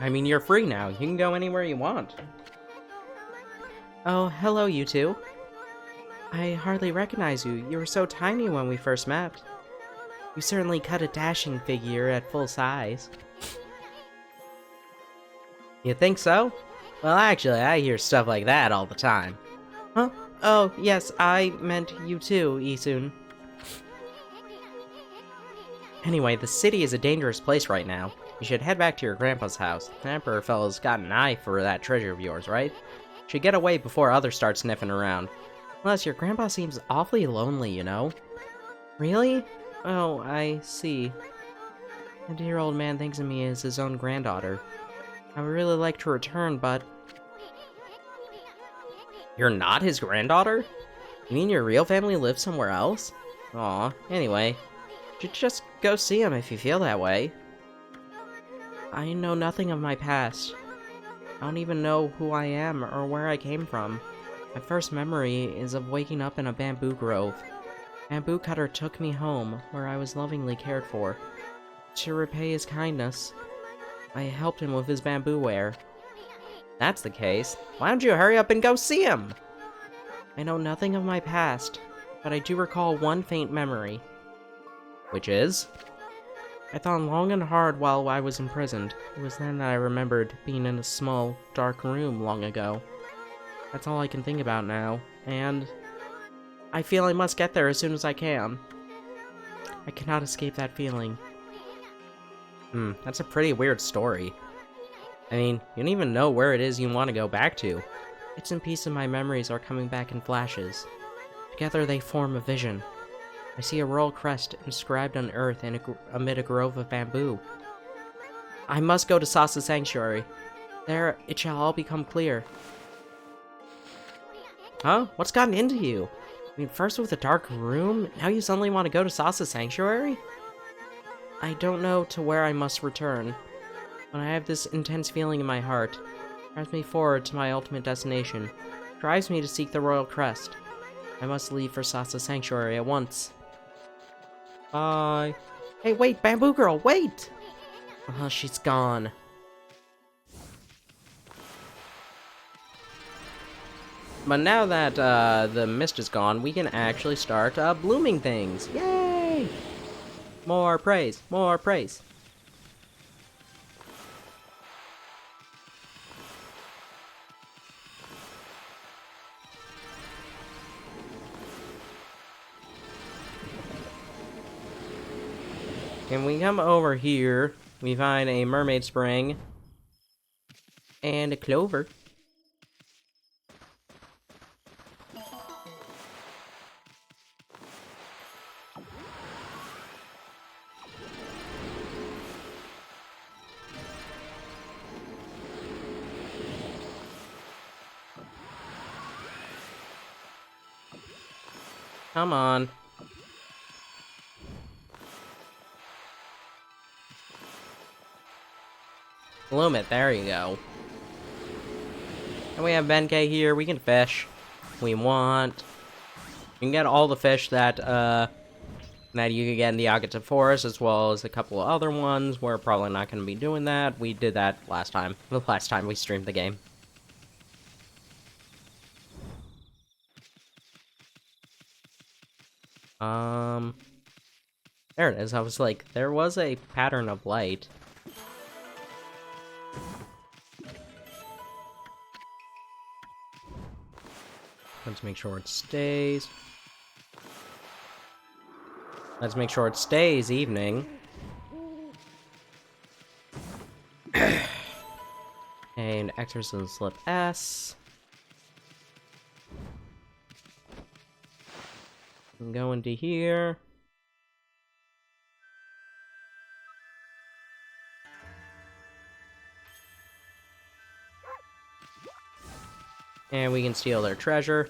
I mean, you're free now. You can go anywhere you want. Oh, hello, you two. I hardly recognize you. You were so tiny when we first met. You certainly cut a dashing figure at full size. You think so? Well, actually, I hear stuff like that all the time. Huh? Oh, yes, I meant you too, Isun. Anyway, the city is a dangerous place right now. You should head back to your grandpa's house. The Emperor fella's got an eye for that treasure of yours, right? Should get away before others start sniffing around. Plus, your grandpa seems awfully lonely, you know? Really? Oh, I see. The dear old man thinks of me as his own granddaughter. I would really like to return, but... You're not his granddaughter? You mean your real family lives somewhere else? Aw, anyway. You should just go see him if you feel that way. I know nothing of my past. I don't even know who I am or where I came from. My first memory is of waking up in a bamboo grove. Bamboo cutter took me home, where I was lovingly cared for. To repay his kindness, I helped him with his bamboo ware. That's the case. Why don't you hurry up and go see him? I know nothing of my past, but I do recall one faint memory. Which is? I thought long and hard while I was imprisoned. It was then that I remembered being in a small, dark room long ago. That's all I can think about now, and I feel I must get there as soon as I can. I cannot escape that feeling. That's a pretty weird story. I mean, you don't even know where it is you want to go back to. Bits and pieces of my memories are coming back in flashes. Together they form a vision. I see a royal crest inscribed on earth amid a grove of bamboo. I must go to Sasa's sanctuary. There, it shall all become clear. Huh? What's gotten into you? I mean, first with a dark room, now you suddenly want to go to Sasa's sanctuary? I don't know to where I must return, but I have this intense feeling in my heart. It drives me forward to my ultimate destination. It drives me to seek the royal crest. I must leave for Sasa's sanctuary at once. Bye. Hey, wait, Bamboo Girl, wait! She's gone. But now that the mist is gone, we can actually start blooming things. Yay! More praise, more praise. When we come over here, we find a mermaid spring and a clover. Come on. Bloom it, there you go. And we have Benkei here, we can fish. We want. You can get all the fish that you can get in the Agata Forest, as well as a couple of other ones. We're probably not going to be doing that. We did that last time. The last time we streamed the game. There it is. I was like, there was a pattern of light. Let's make sure it stays. Let's make sure it stays evening. And exorcism slip S. And go into here. And we can steal their treasure.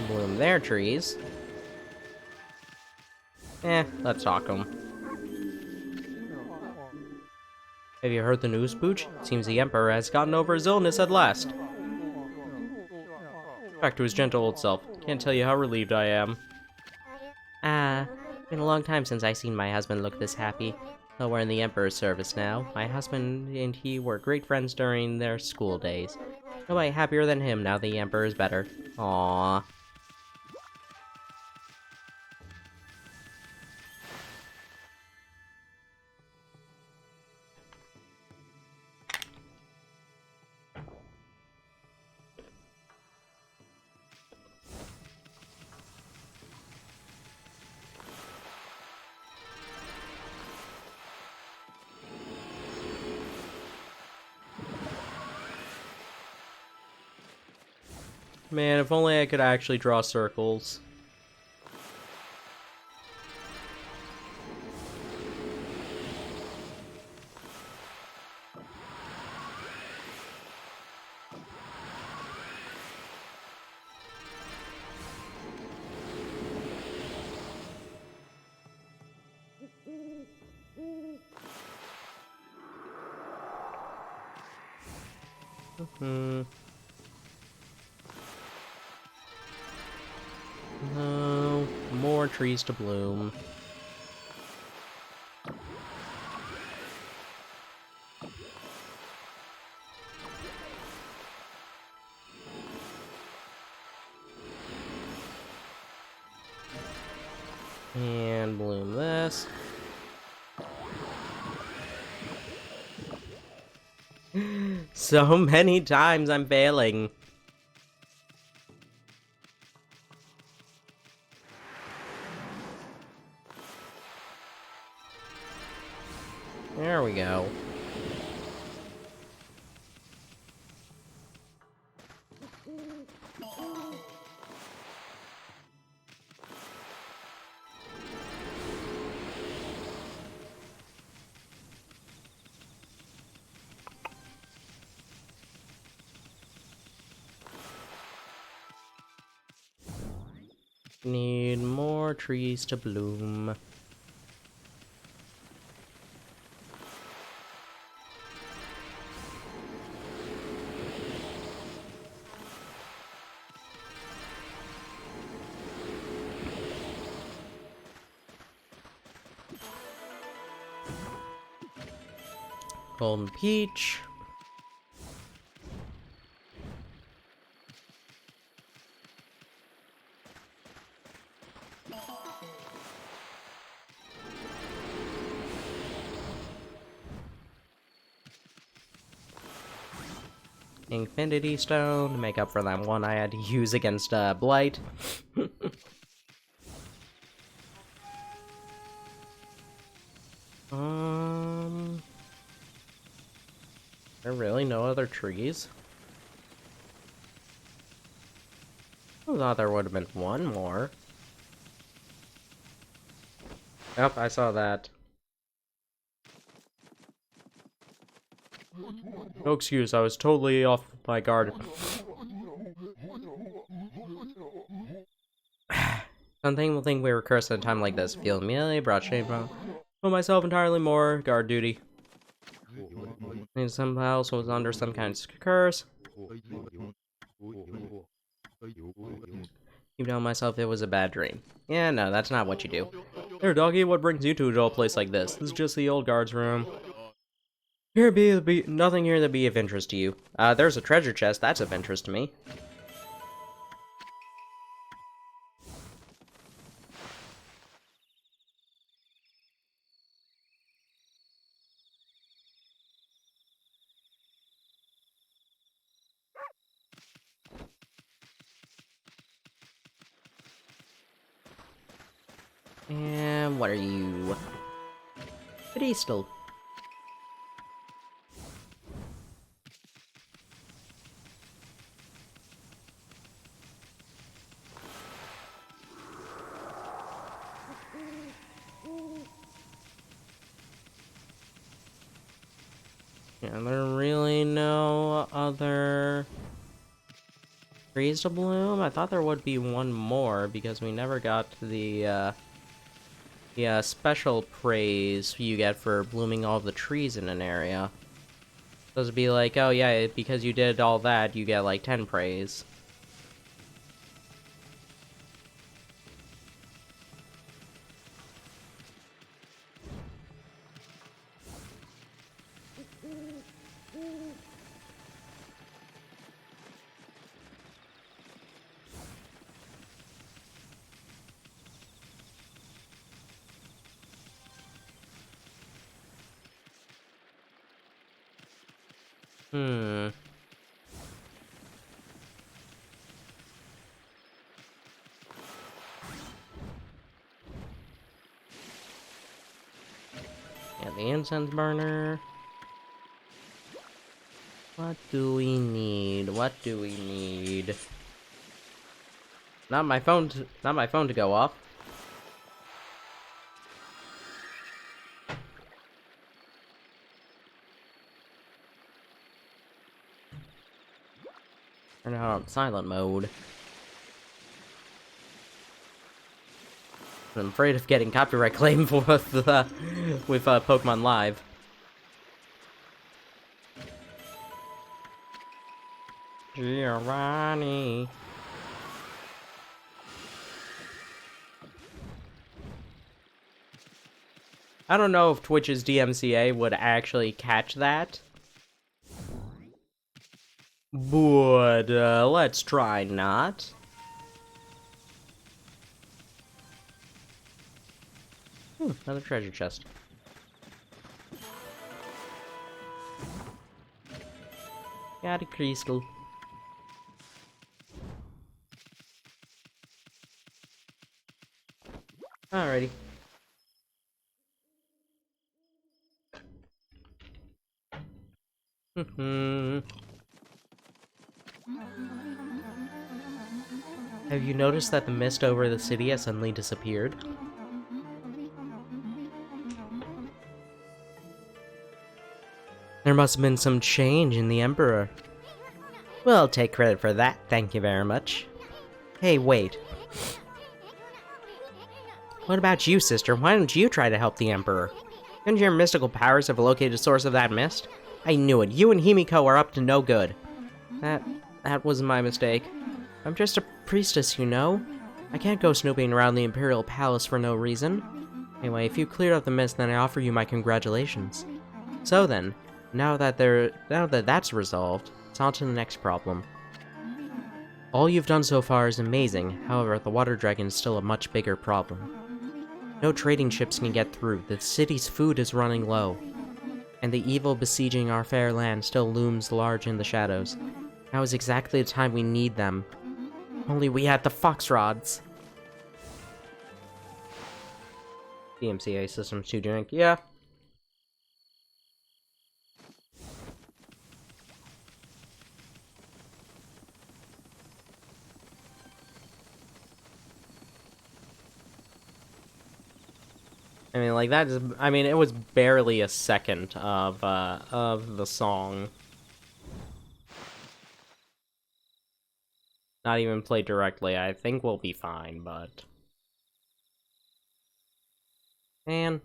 Bloom their trees. Let's talk them. Have you heard the news, Pooch? Seems the Emperor has gotten over his illness at last. Back to his gentle old self. Can't tell you how relieved I am. Been a long time since I seen my husband look this happy. Though we're in the Emperor's service now. My husband and he were great friends during their school days. Nobody happier than him now the Emperor is better. Aww. Man, if only I could actually draw circles. No, more trees to bloom. And bloom this. So many times I'm failing. There we go. Need more trees to bloom. Golden peach. Infinity Stone to make up for that one I had to use against Blight. There really no other trees? I thought there would have been one more. Yep, I saw that. No excuse, I was totally off my guard. Some people think we were cursed at a time like this. Feel immediately brought shame from myself entirely more guard duty. And someone else was under some kind of curse. Even telling myself it was a bad dream. Yeah, no, that's not what you do. Here, doggy, what brings you to a dull place like this? This is just the old guard's room. Here be Nothing here that be of interest to you. There's a treasure chest, that's of interest to me. And what are you? Crystal. Yeah, there are really no other trees to bloom? I thought there would be one more because we never got the special praise you get for blooming all the trees in an area. Supposed to be like, oh yeah, because you did all that, you get like 10 praise. Hmm. Yeah, the incense burner. What do we need? What do we need? Not my phone to go off. Turn it on silent mode. I'm afraid of getting copyright claim with Pokemon Live. Giovanni. I don't know if Twitch's DMCA would actually catch that. But, let's try not. Another treasure chest. Got a crystal. Alrighty. Have you noticed that the mist over the city has suddenly disappeared? There must have been some change in the Emperor. Well, take credit for that, thank you very much. Hey, wait. What about you, sister? Why don't you try to help the Emperor? Couldn't your mystical powers have located the source of that mist? I knew it. You and Himiko are up to no good. That was my mistake. I'm just a priestess, you know? I can't go snooping around the Imperial Palace for no reason. Anyway, if you cleared up the mist, then I offer you my congratulations. So then, now that that's resolved, it's on to the next problem. All you've done so far is amazing, however, the water dragon is still a much bigger problem. No trading ships can get through, the city's food is running low, and the evil besieging our fair land still looms large in the shadows. Now is exactly the time we need them. Only we had the fox rods. DMCA systems to drink, yeah. I mean, like, that is, I mean, it was barely a second of the song. Not even played directly. I think we'll be fine, but... Man.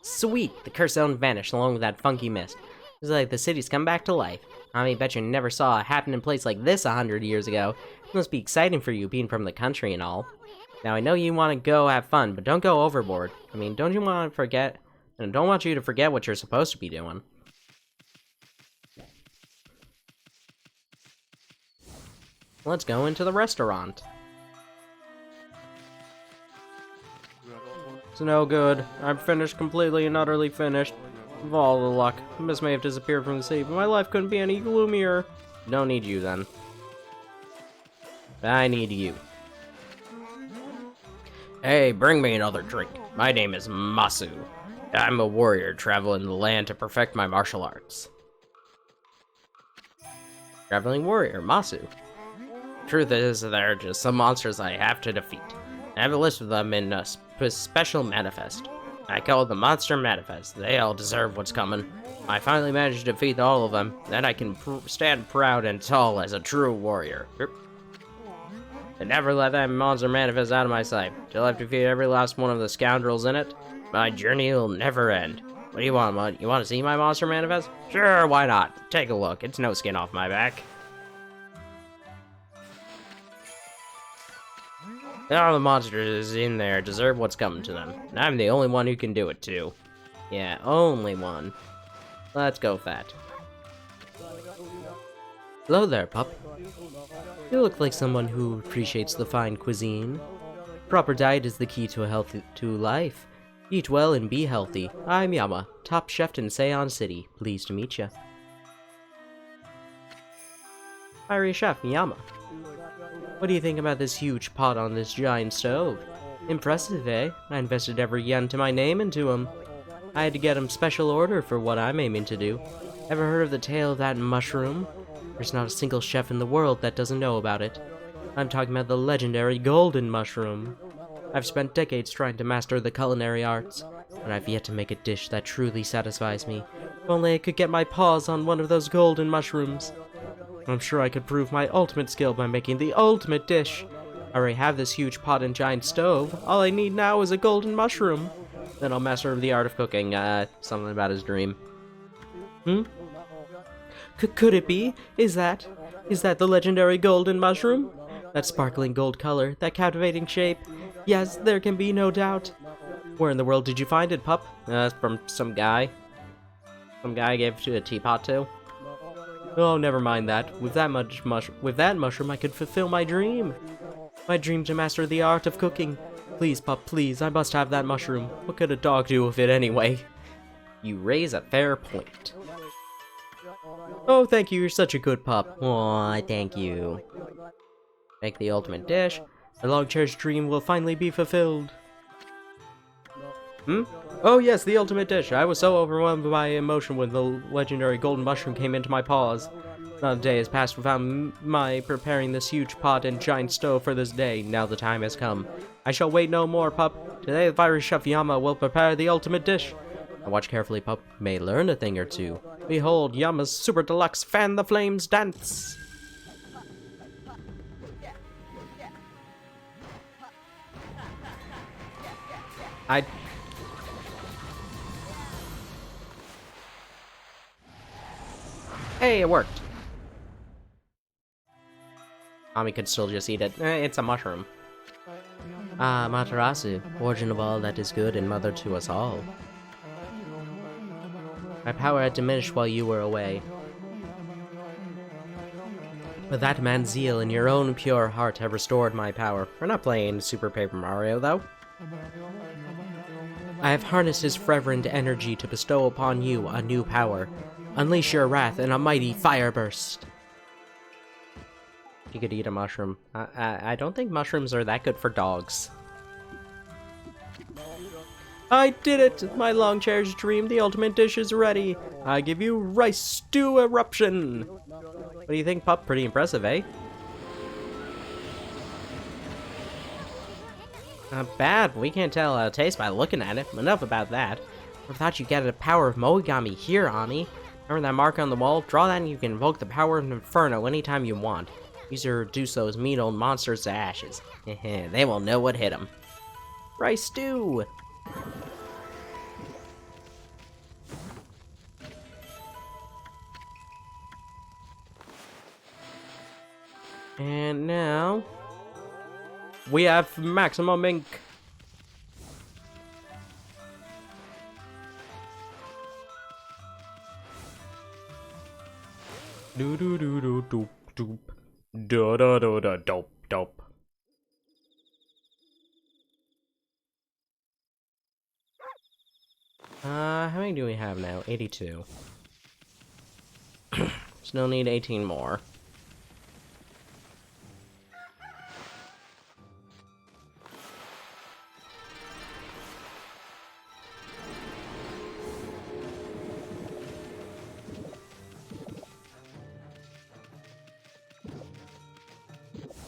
Sweet! The curse zone vanished along with that funky mist. It's like the city's come back to life. I bet you never saw a happening place like this 100 years ago. It must be exciting for you, being from the country and all. Now, I know you want to go have fun, but don't go overboard. I mean, don't you want to forget... And I don't want you to forget what you're supposed to be doing. Let's go into the restaurant. It's no good. I'm finished, completely and utterly finished. Of all the luck. Miss may have disappeared from the sea, but my life couldn't be any gloomier. Don't need you, then. I need you. Hey, bring me another drink. My name is Masu. I'm a warrior traveling the land to perfect my martial arts. Traveling warrior, Masu. Truth is, there are just some monsters I have to defeat. I have a list of them in a special manifest. I call it the Monster Manifest. They all deserve what's coming. I finally managed to defeat all of them. Then I can stand proud and tall as a true warrior. And never let that Monster Manifest out of my sight. Till I've defeated every last one of the scoundrels in it, my journey will never end. What do you want, Mud? You want to see my Monster Manifest? Sure, why not? Take a look. It's no skin off my back. All the monsters in there deserve what's coming to them. And I'm the only one who can do it, too. Yeah, only one. Let's go, Fat. Hello there, pup. You look like someone who appreciates the fine cuisine. Proper diet is the key to life. Eat well and be healthy. I'm Yama, top chef in Seion City. Pleased to meet ya. Irish chef, Yama. What do you think about this huge pot on this giant stove? Impressive, eh? I invested every yen to my name into him. I had to get him special order for what I'm aiming to do. Ever heard of the tale of that mushroom? There's not a single chef in the world that doesn't know about it. I'm talking about the legendary golden mushroom. I've spent decades trying to master the culinary arts, but I've yet to make a dish that truly satisfies me. If only I could get my paws on one of those golden mushrooms. I'm sure I could prove my ultimate skill by making the ultimate dish. I already have this huge pot and giant stove. All I need now is a golden mushroom. Then I'll master the art of cooking. Something about his dream. Could it be? Is that the legendary golden mushroom? That sparkling gold color, that captivating shape. Yes, there can be no doubt. Where in the world did you find it, pup? From some guy. Some guy I gave to a teapot to. Oh, never mind that. With that mushroom, I could fulfill my dream. My dream to master the art of cooking. Please, pup, please, I must have that mushroom. What could a dog do with it anyway? You raise a fair point. Oh, thank you, you're such a good pup. Aw, thank you. Make the ultimate dish. My long-cherished dream will finally be fulfilled. Oh yes, the ultimate dish. I was so overwhelmed by emotion when the legendary golden mushroom came into my paws. Not a day has passed without my preparing this huge pot and giant stove for this day. Now the time has come. I shall wait no more, pup. Today the fiery chef Yama will prepare the ultimate dish. Now watch carefully, pup. You may learn a thing or two. Behold, Yama's Super Deluxe Fan the Flames Dance. Hey, it worked. Ami could still just eat it. It's a mushroom. Ah, Matarasu, origin of all that is good and mother to us all. My power had diminished while you were away. But that man's zeal and your own pure heart have restored my power. We're not playing Super Paper Mario, though. I have harnessed his fervent energy to bestow upon you a new power. Unleash your wrath in a mighty fire burst. You could eat a mushroom. I don't think mushrooms are that good for dogs. I did it! My long-cherished dream, the ultimate dish is ready. I give you rice stew eruption. What do you think, pup? Pretty impressive, eh? Not bad, but we can't tell how it tastes by looking at it. Enough about that. I thought you'd get the power of Mogami here, Ami. Remember that mark on the wall? Draw that and you can invoke the power of Inferno anytime you want. Use to reduce those mean old monsters to ashes. They will know what hit them. Rice stew! And now we have maximum ink. Do do do do doop doop. Da da da da dope dope. How many do we have now? 82. Still need 18 more.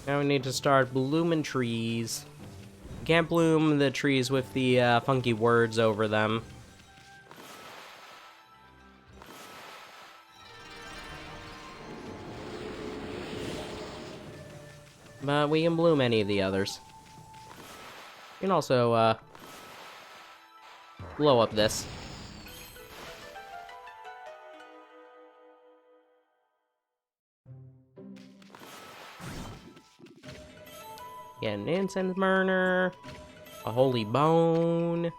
Now we need to start blooming trees. You can't bloom the trees with the funky words over them. But we can bloom any of the others. You can also, blow up this. Get an incense burner, a holy bone,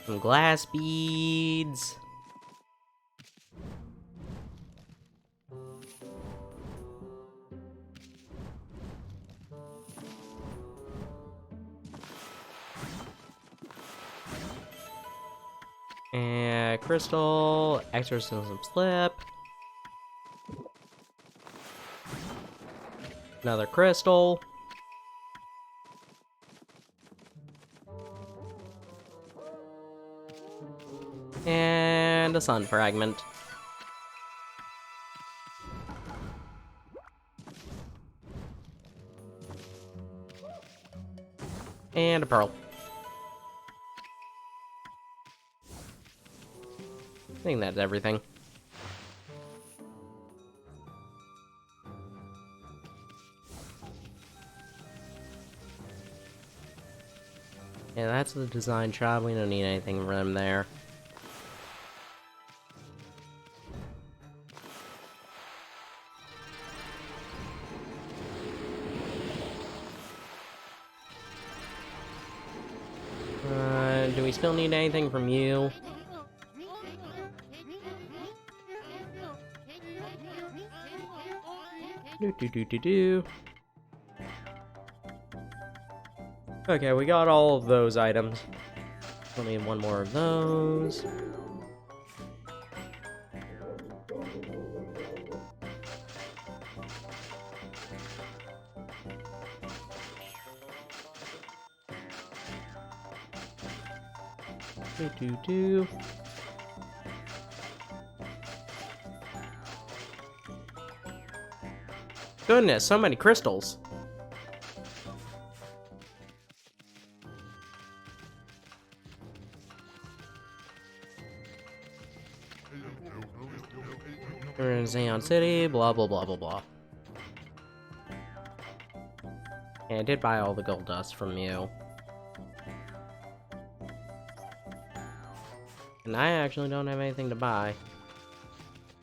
some glass beads, and crystal, exorcism slip. Another crystal. And a sun fragment. And a pearl. I think that's everything. Yeah, that's the design shop. We don't need anything from there. Do we still need anything from you? Do. Okay, we got all of those items. We'll need one more of those. Do. Goodness, so many crystals. We're in Xeon City, blah blah blah blah blah. And I did buy all the gold dust from you. And I actually don't have anything to buy.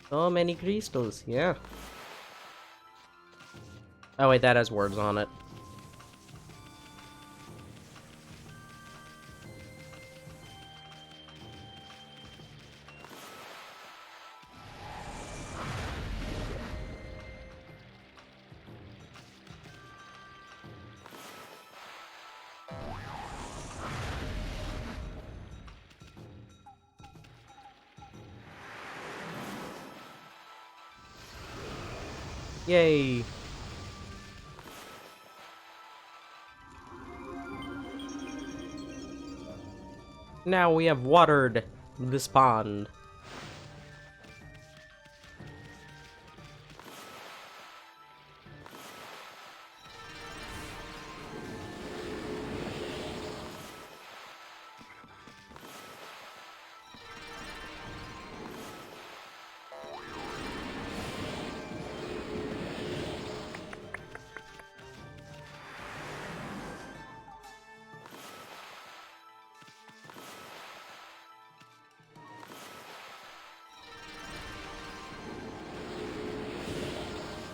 So many crystals, yeah. Oh wait, that has words on it. Yay! Now we have watered this pond.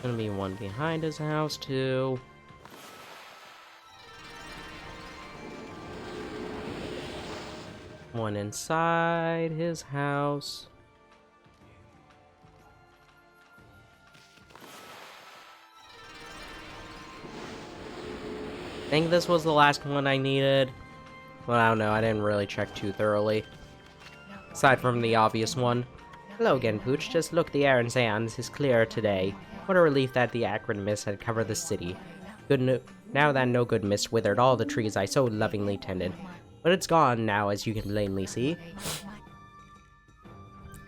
Gonna be one behind his house, too. One inside his house. I think this was the last one I needed. Well, I don't know, I didn't really check too thoroughly. Aside from the obvious one. Hello again, Pooch. Just look, the air in Seance is clear today. What a relief that the acrid mist had covered the city. Now that no good mist withered all the trees I so lovingly tended. But it's gone now, as you can plainly see.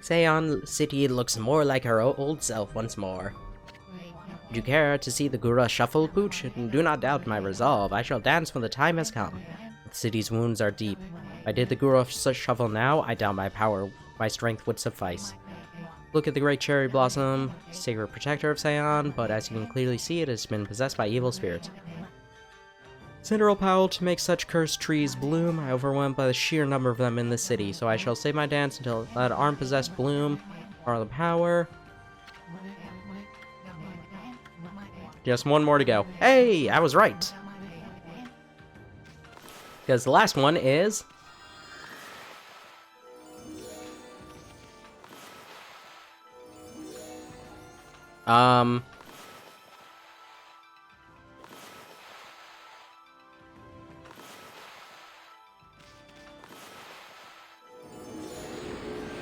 Seon City looks more like her old self once more. Would you care to see the Gura shuffle, Pooch? Do not doubt my resolve. I shall dance when the time has come. The city's wounds are deep. If I did the Gura shuffle now, I doubt my strength would suffice. Look at the great cherry blossom, sacred protector of Seon, but as you can clearly see, it has been possessed by evil spirits. Cinderal Powell to make such cursed trees bloom, I overwhelmed by the sheer number of them in the city, so I shall save my dance until that arm-possessed bloom are the power. Just one more to go. Hey, I was right! Because the last one is...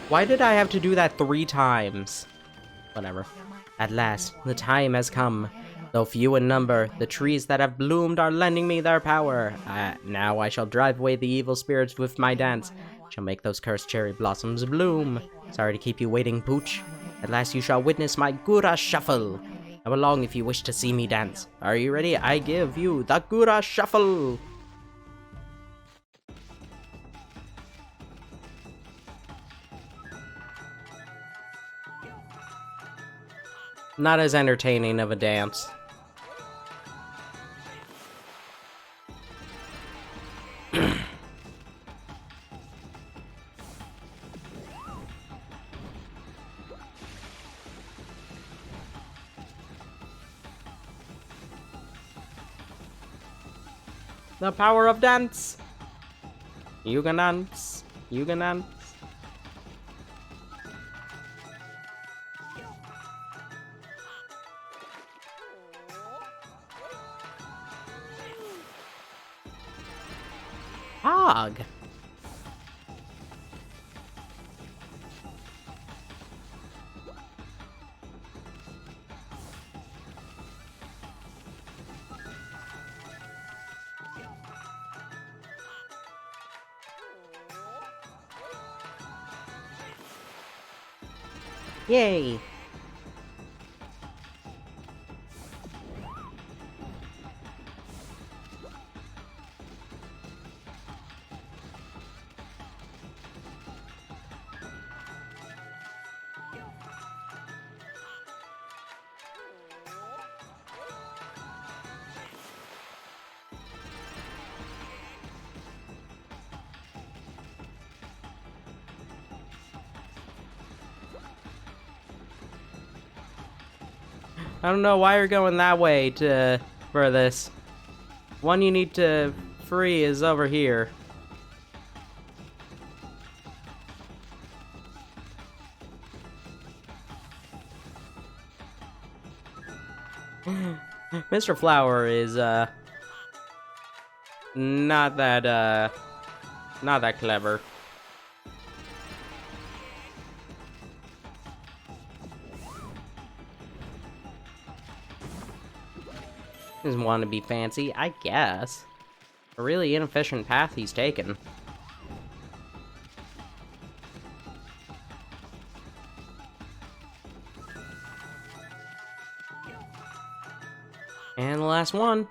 Why did I have to do that 3 times? Whatever. At last, the time has come. Though few in number, the trees that have bloomed are lending me their power. Now I shall drive away the evil spirits with my dance. Shall make those cursed cherry blossoms bloom. Sorry to keep you waiting, Pooch. At last you shall witness my Gura Shuffle. Come along if you wish to see me dance. Are you ready? I give you the Gura Shuffle. Not as entertaining of a dance. The power of dance! You can dance. You can dance. Hog! Yay! I don't know why you're going that way for this. One you need to free is over here. Mr. Flower is not that clever. Doesn't want to be fancy, I guess. A really inefficient path he's taken. And the last one.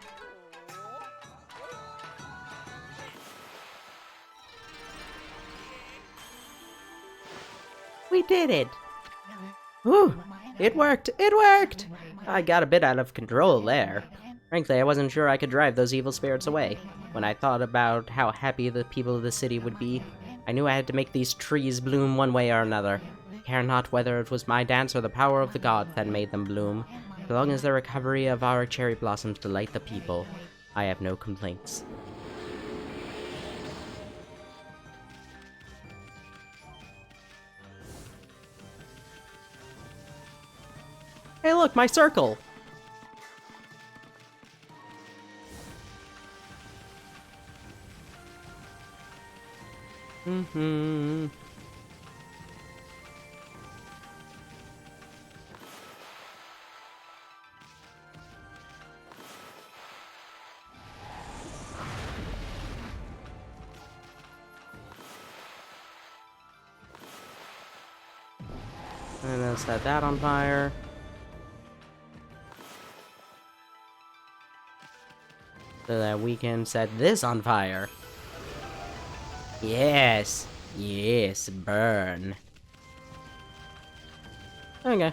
We did it! Whew! It worked! It worked! I got a bit out of control there. Frankly, I wasn't sure I could drive those evil spirits away. When I thought about how happy the people of the city would be, I knew I had to make these trees bloom one way or another. I care not whether it was my dance or the power of the gods that made them bloom. As long as the recovery of our cherry blossoms delight the people, I have no complaints. Hey look, my circle! Mm-hmm. And then set that on fire. So that we can set this on fire. Yes! Yes, burn. Okay.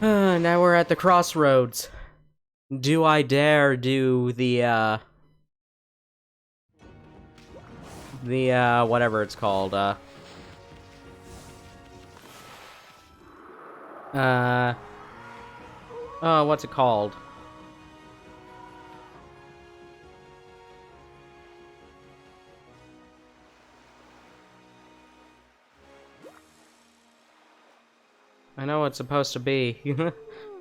Now we're at the crossroads. Do I dare do the, whatever it's called, oh, what's it called? I know what it's supposed to be.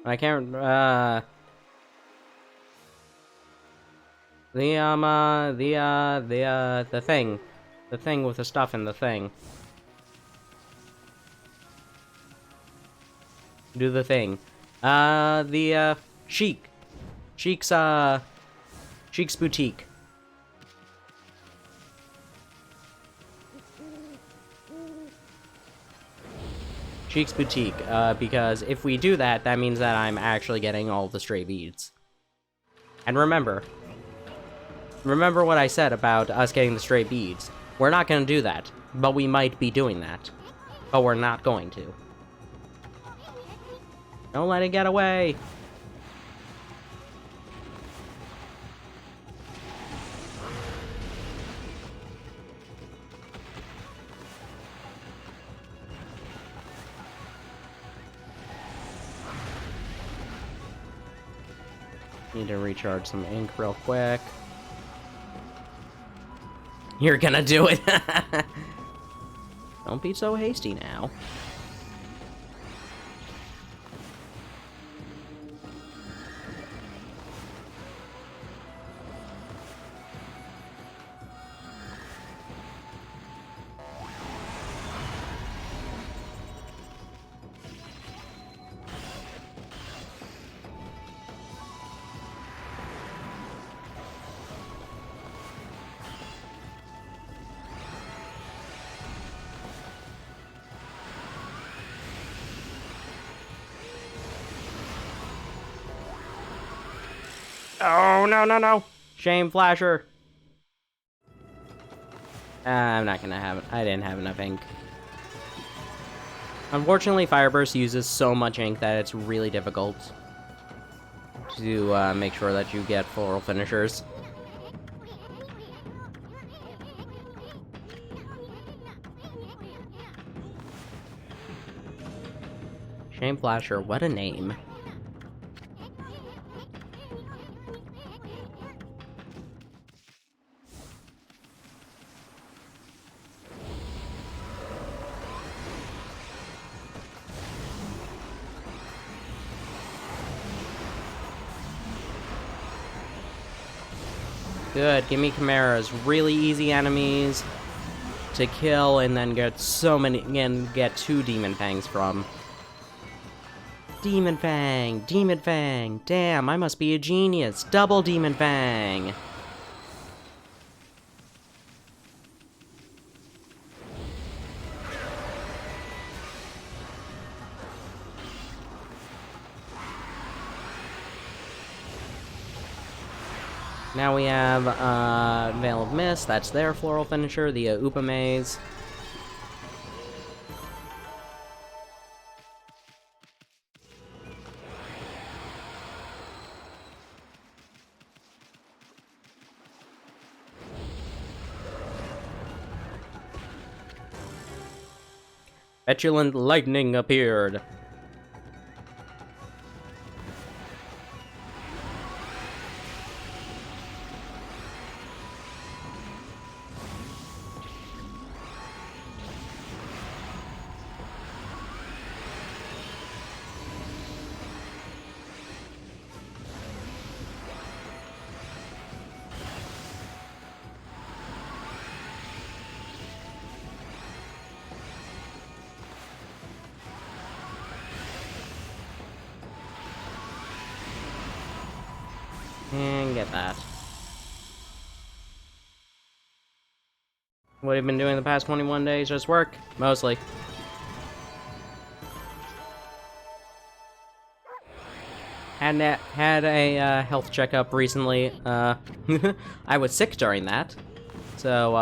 I can't, the thing. The thing with the stuff in the thing. Do the thing. Chic. Chic's boutique. Chic's boutique, because if we do that, that means that I'm actually getting all the stray beads. And remember what I said about us getting the stray beads. We're not gonna do that, but we might be doing that. But we're not going to. Don't let it get away! Need to recharge some ink real quick. You're gonna do it! Don't be so hasty now. Oh, no, no, no! Shame, Flasher! I'm not gonna have it. I didn't have enough ink. Unfortunately, Fireburst uses so much ink that it's really difficult to make sure that you get floral finishers. Shame Flasher, what a name. Good, give me Chimeras. Really easy enemies to kill and then get so many, and get 2 Demon Fangs from. Demon Fang! Demon Fang! Damn, I must be a genius! Double Demon Fang! Now we have, Veil of Mist, that's their floral finisher, the Upamaze. Petulant lightning appeared. And get that. What have you been doing the past 21 days? Just work, mostly. Had a health checkup recently. I was sick during that, so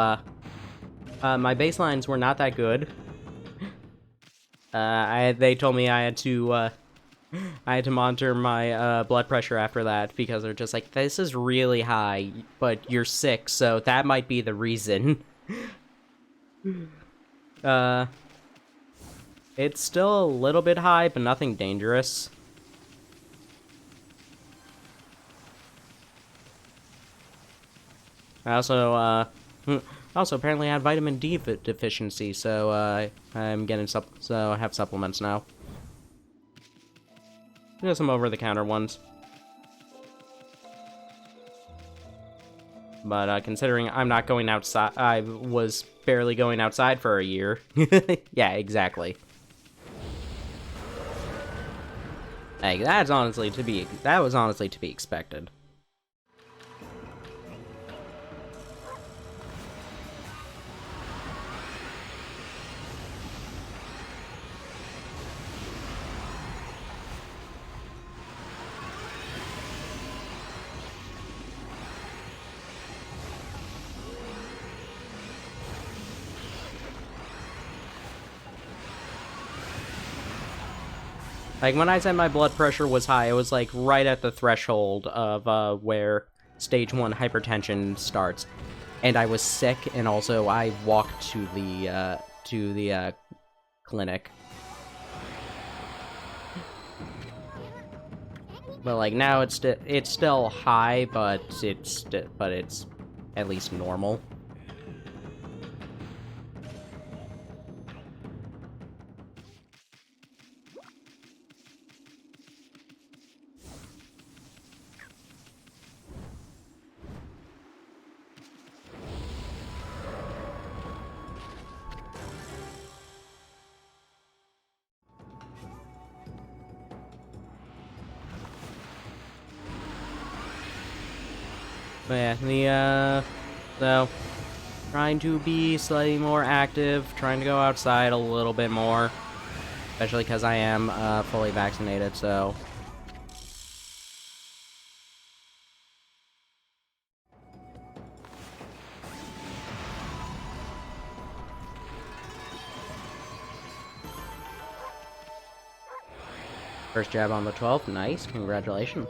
my baselines were not that good. They told me I had to monitor my blood pressure after that because they're just like, this is really high, but you're sick, so that might be the reason. It's still a little bit high, but nothing dangerous. I also apparently had vitamin D deficiency, so I'm getting so I have supplements now. Just some over-the-counter ones. But considering I'm not going outside, I was barely going outside for a year. Yeah, exactly. Like, that was honestly to be expected. Like, when I said my blood pressure was high, it was, like, right at the threshold of, where stage 1 hypertension starts. And I was sick, and also I walked to the clinic. But, like, now it's still high, but it's at least normal. But yeah, so, trying to be slightly more active, trying to go outside a little bit more, especially because I am, fully vaccinated, so. First jab on the 12th, nice, congratulations.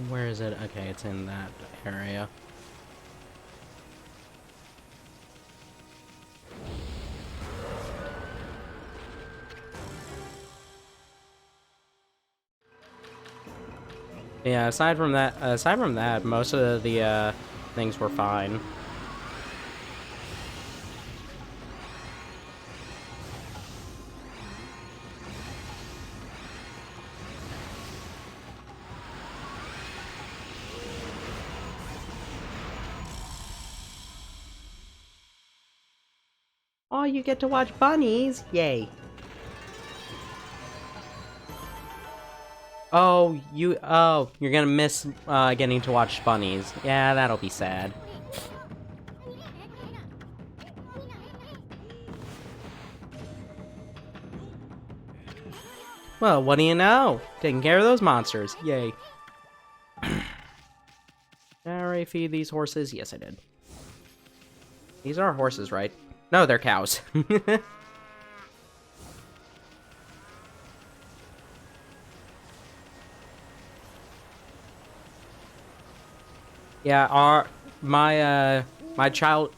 Where is it? Okay, it's in that area. Yeah, aside from that, most of the things were fine. Oh, you get to watch bunnies! Yay. Oh, you're gonna miss, getting to watch bunnies. Yeah, that'll be sad. Well, what do you know? Taking care of those monsters. Yay. I feed these horses? Yes, I did. These are horses, right? No, they're cows. Yeah, my childhood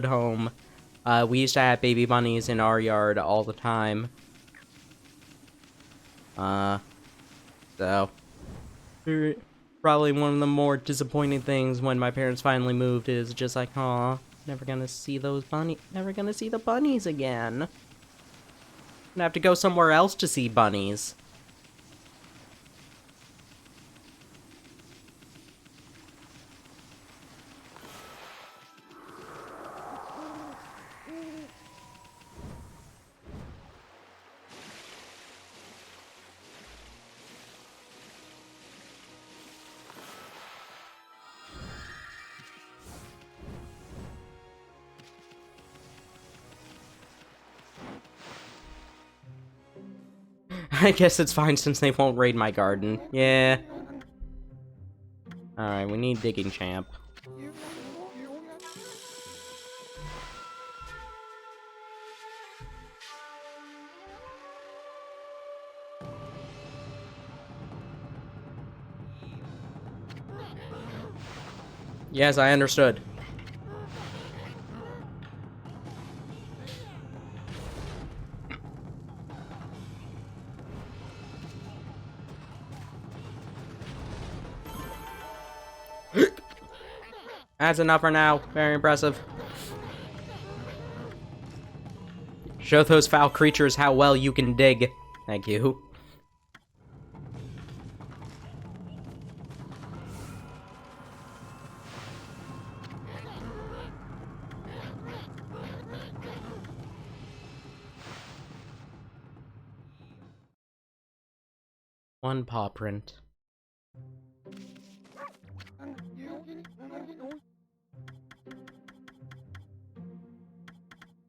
home, we used to have baby bunnies in our yard all the time. So probably one of the more disappointing things when my parents finally moved is just like, aw, never gonna see the bunnies again. Gonna have to go somewhere else to see bunnies. I guess it's fine since they won't raid my garden. Yeah. Alright, we need digging champ. Yes, I understood. That's enough for now. Very impressive. Show those foul creatures how well you can dig. Thank you. One paw print.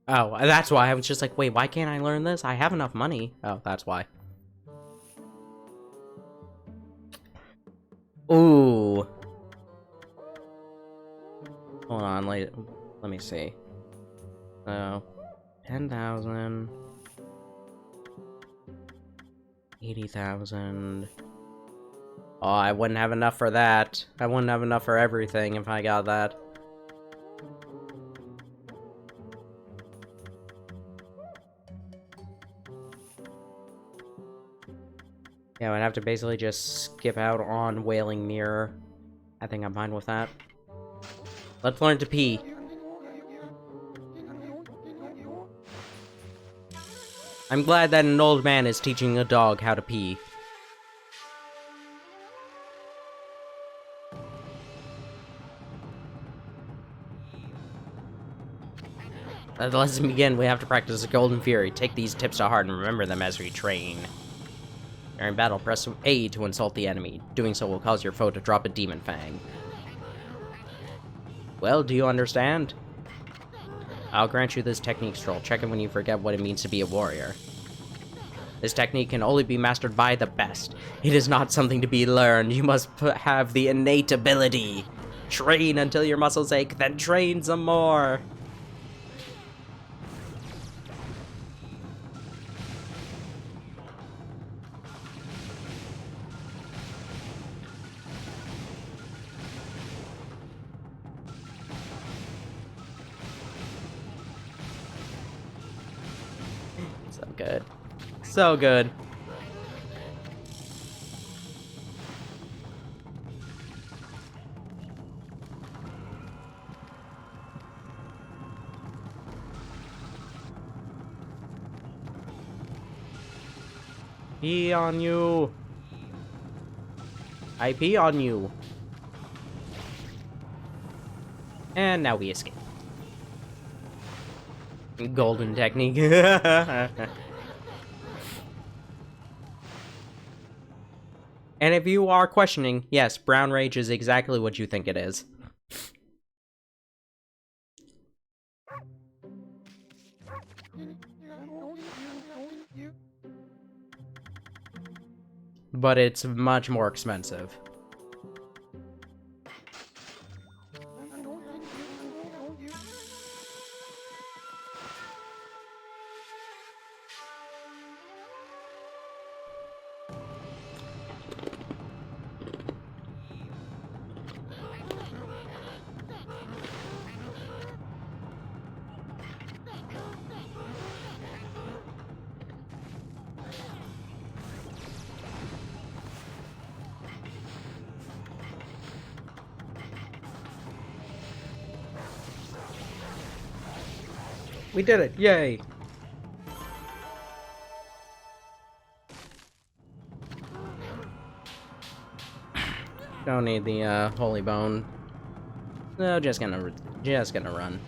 Oh, that's why I was just like, wait, why can't I learn this? I have enough money. Oh, that's why. Ooh. Hold on, let me see. So, 10,000. 80,000. Oh, I wouldn't have enough for that. I wouldn't have enough for everything if I got that. Yeah, I'd have to basically just skip out on Wailing Mirror. I think I'm fine with that. Let's learn to pee. I'm glad that an old man is teaching a dog how to pee. Let's begin. We have to practice the Golden Fury. Take these tips to heart and remember them as we train. During battle, press A to insult the enemy. Doing so will cause your foe to drop a Demon Fang. Well, do you understand? I'll grant you this technique scroll. Check it when you forget what it means to be a warrior. This technique can only be mastered by the best. It is not something to be learned. You must have the innate ability. Train until your muscles ache, then train some more. So good. So good. Pee on you. I pee on you. And now we escape. Golden technique. And if you are questioning, yes, Brown Rage is exactly what you think it is. But it's much more expensive. We did it! Yay! Don't need the holy bone. No, just gonna run.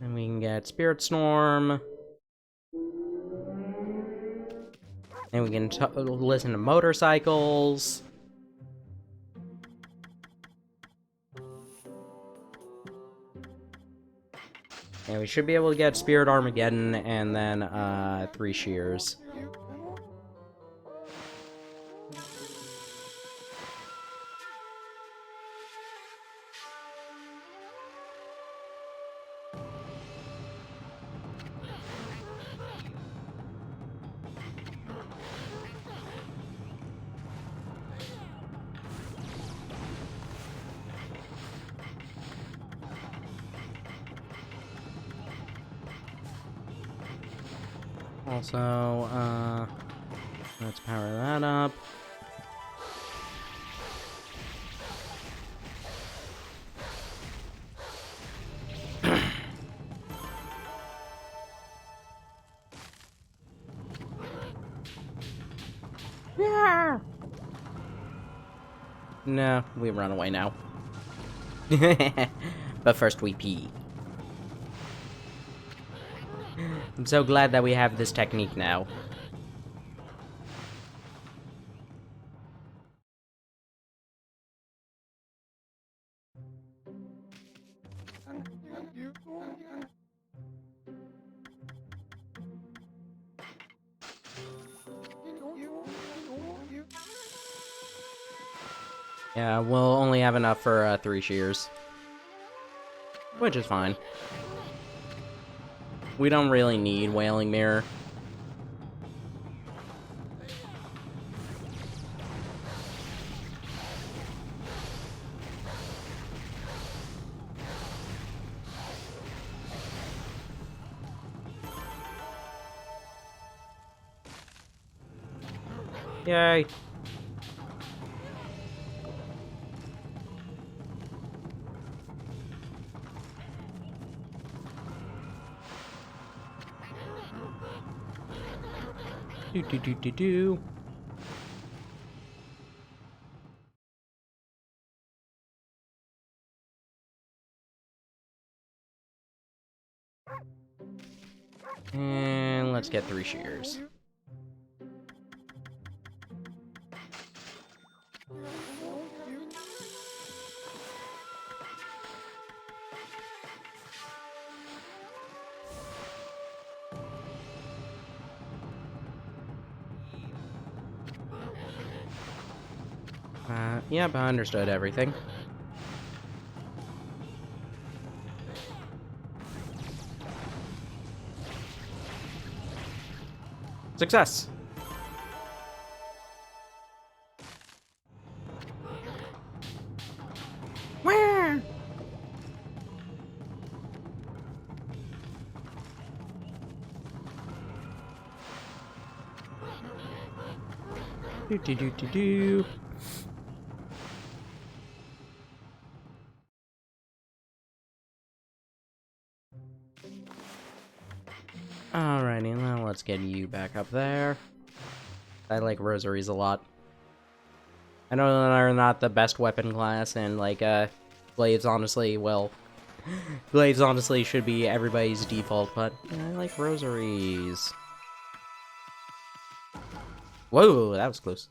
And we can get Spirit Storm. And we can listen to motorcycles. And we should be able to get Spirit Armageddon and then 3 Shears. Also, let's power that up. Yeah. No, we run away now. But first we pee. I'm so glad that we have this technique now. Yeah, we'll only have enough for 3 Shears. Which is fine. We don't really need Wailing Mirror. Yay! Do do do do do. And let's get 3 Shears. Yep, I understood everything. Success! Where? Do do do do do. Alrighty, now let's get you back up there. I like rosaries a lot. I know they're not the best weapon class, and like, glaives honestly, well, glaives honestly should be everybody's default, but I like rosaries. Whoa, that was close.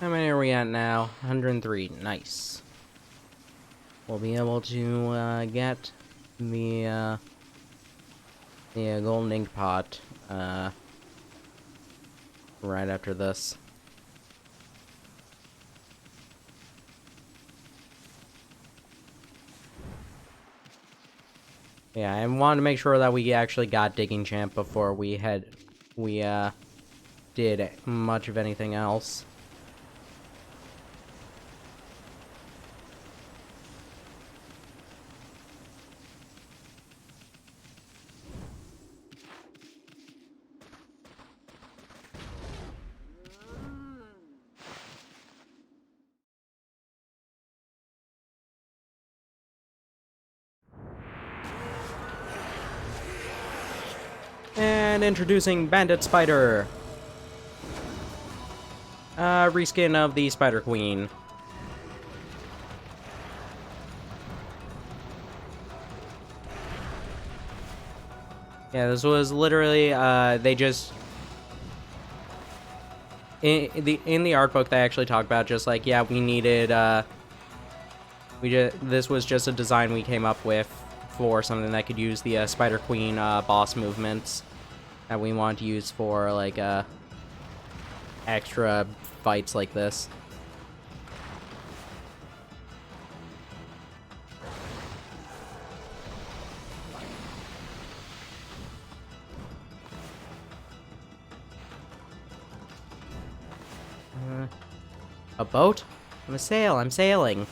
How many are we at now? 103. Nice. We'll be able to get the golden ink pot right after this. Yeah, I wanted to make sure that we actually got Digging Champ before we did much of anything else. And introducing Bandit Spider. Reskin of the Spider Queen. Yeah, this was literally, they just... In the art book, they actually talk about just like, yeah, we needed, this was just a design we came up with for something that could use the, Spider Queen, boss movements that we want to use for, like, extra fights like this. A boat? I'm sailing.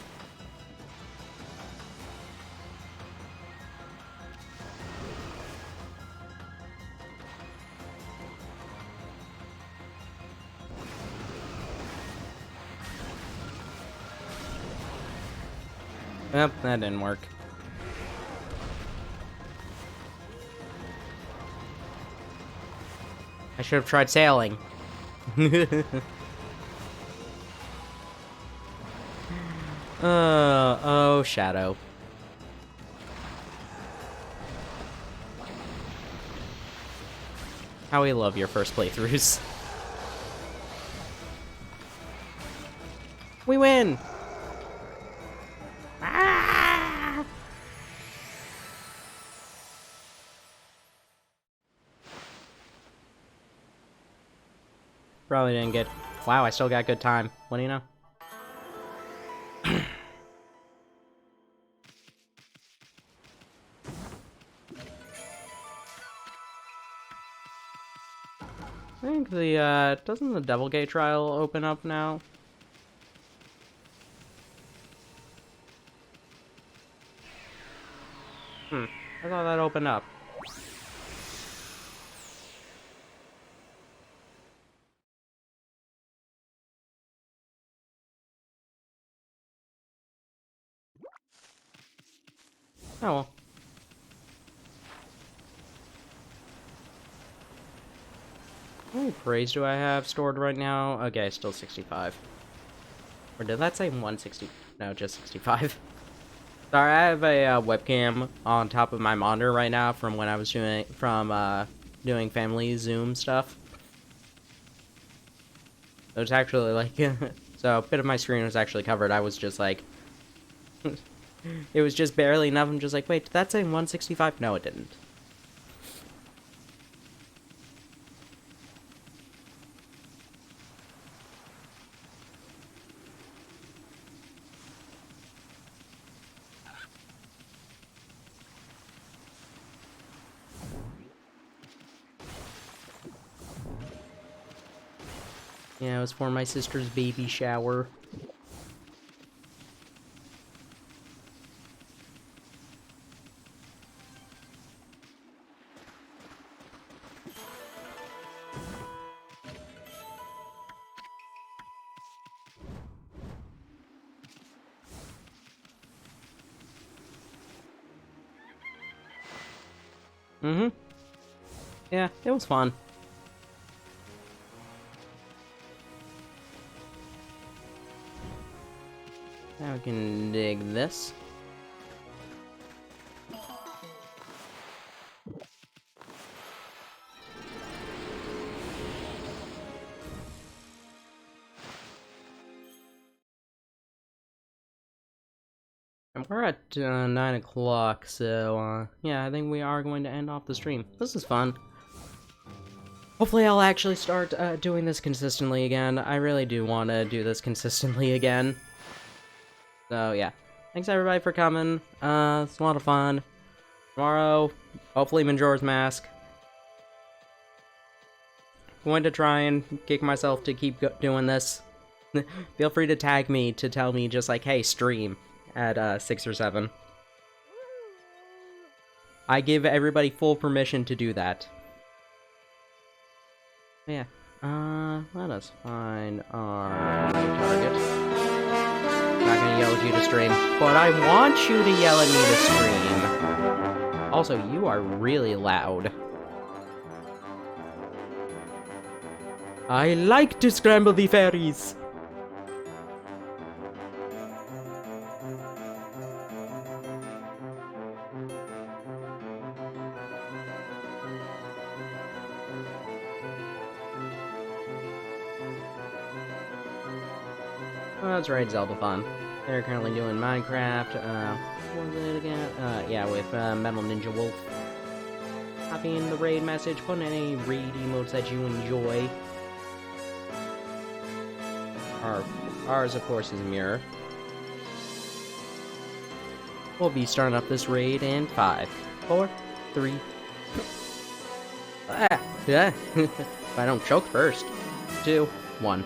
Yep, that didn't work. I should have tried sailing. Oh, Shadow. How we love your first playthroughs. We win! Ah! Probably didn't get... Wow, I still got good time. What do you know? I think the, doesn't the Devil Gate trial open up now? I thought that opened up. Oh well. How many praise do I have stored right now? Okay, still 65. Or did that say 160? No, just 65. Sorry, I have a webcam on top of my monitor right now from when I was doing family Zoom stuff. It was actually like, so a bit of my screen was actually covered. I was just like, it was just barely enough. I'm just like, wait, did that say 165? No, it didn't. Yeah, it was for my sister's baby shower. Mm-hmm. Yeah, it was fun. Now we can dig this. And we're at 9 o'clock, so yeah, I think we are going to end off the stream. This is fun. Hopefully I'll actually start doing this consistently again. I really do want to do this consistently again. So yeah, thanks everybody for coming. It's a lot of fun. Tomorrow, hopefully Majora's Mask. Going to try and kick myself to keep doing this. Feel free to tag me to tell me just like, hey, stream at 6 or 7. I give everybody full permission to do that. Yeah. Let us find our target. Not gonna yell at you to stream, but I want you to yell at me to stream. Also, you are really loud. I like to scramble the fairies. Oh, that's right, Zelda Fun. They're currently doing Minecraft, what was it again? Yeah, with, Metal Ninja Wolf. Copying the raid message, put in any raid emotes that you enjoy. Ours, of course, is Mirror. We'll be starting up this raid in 5, 4, 3... Ah, yeah, if I don't choke first. 2, 1.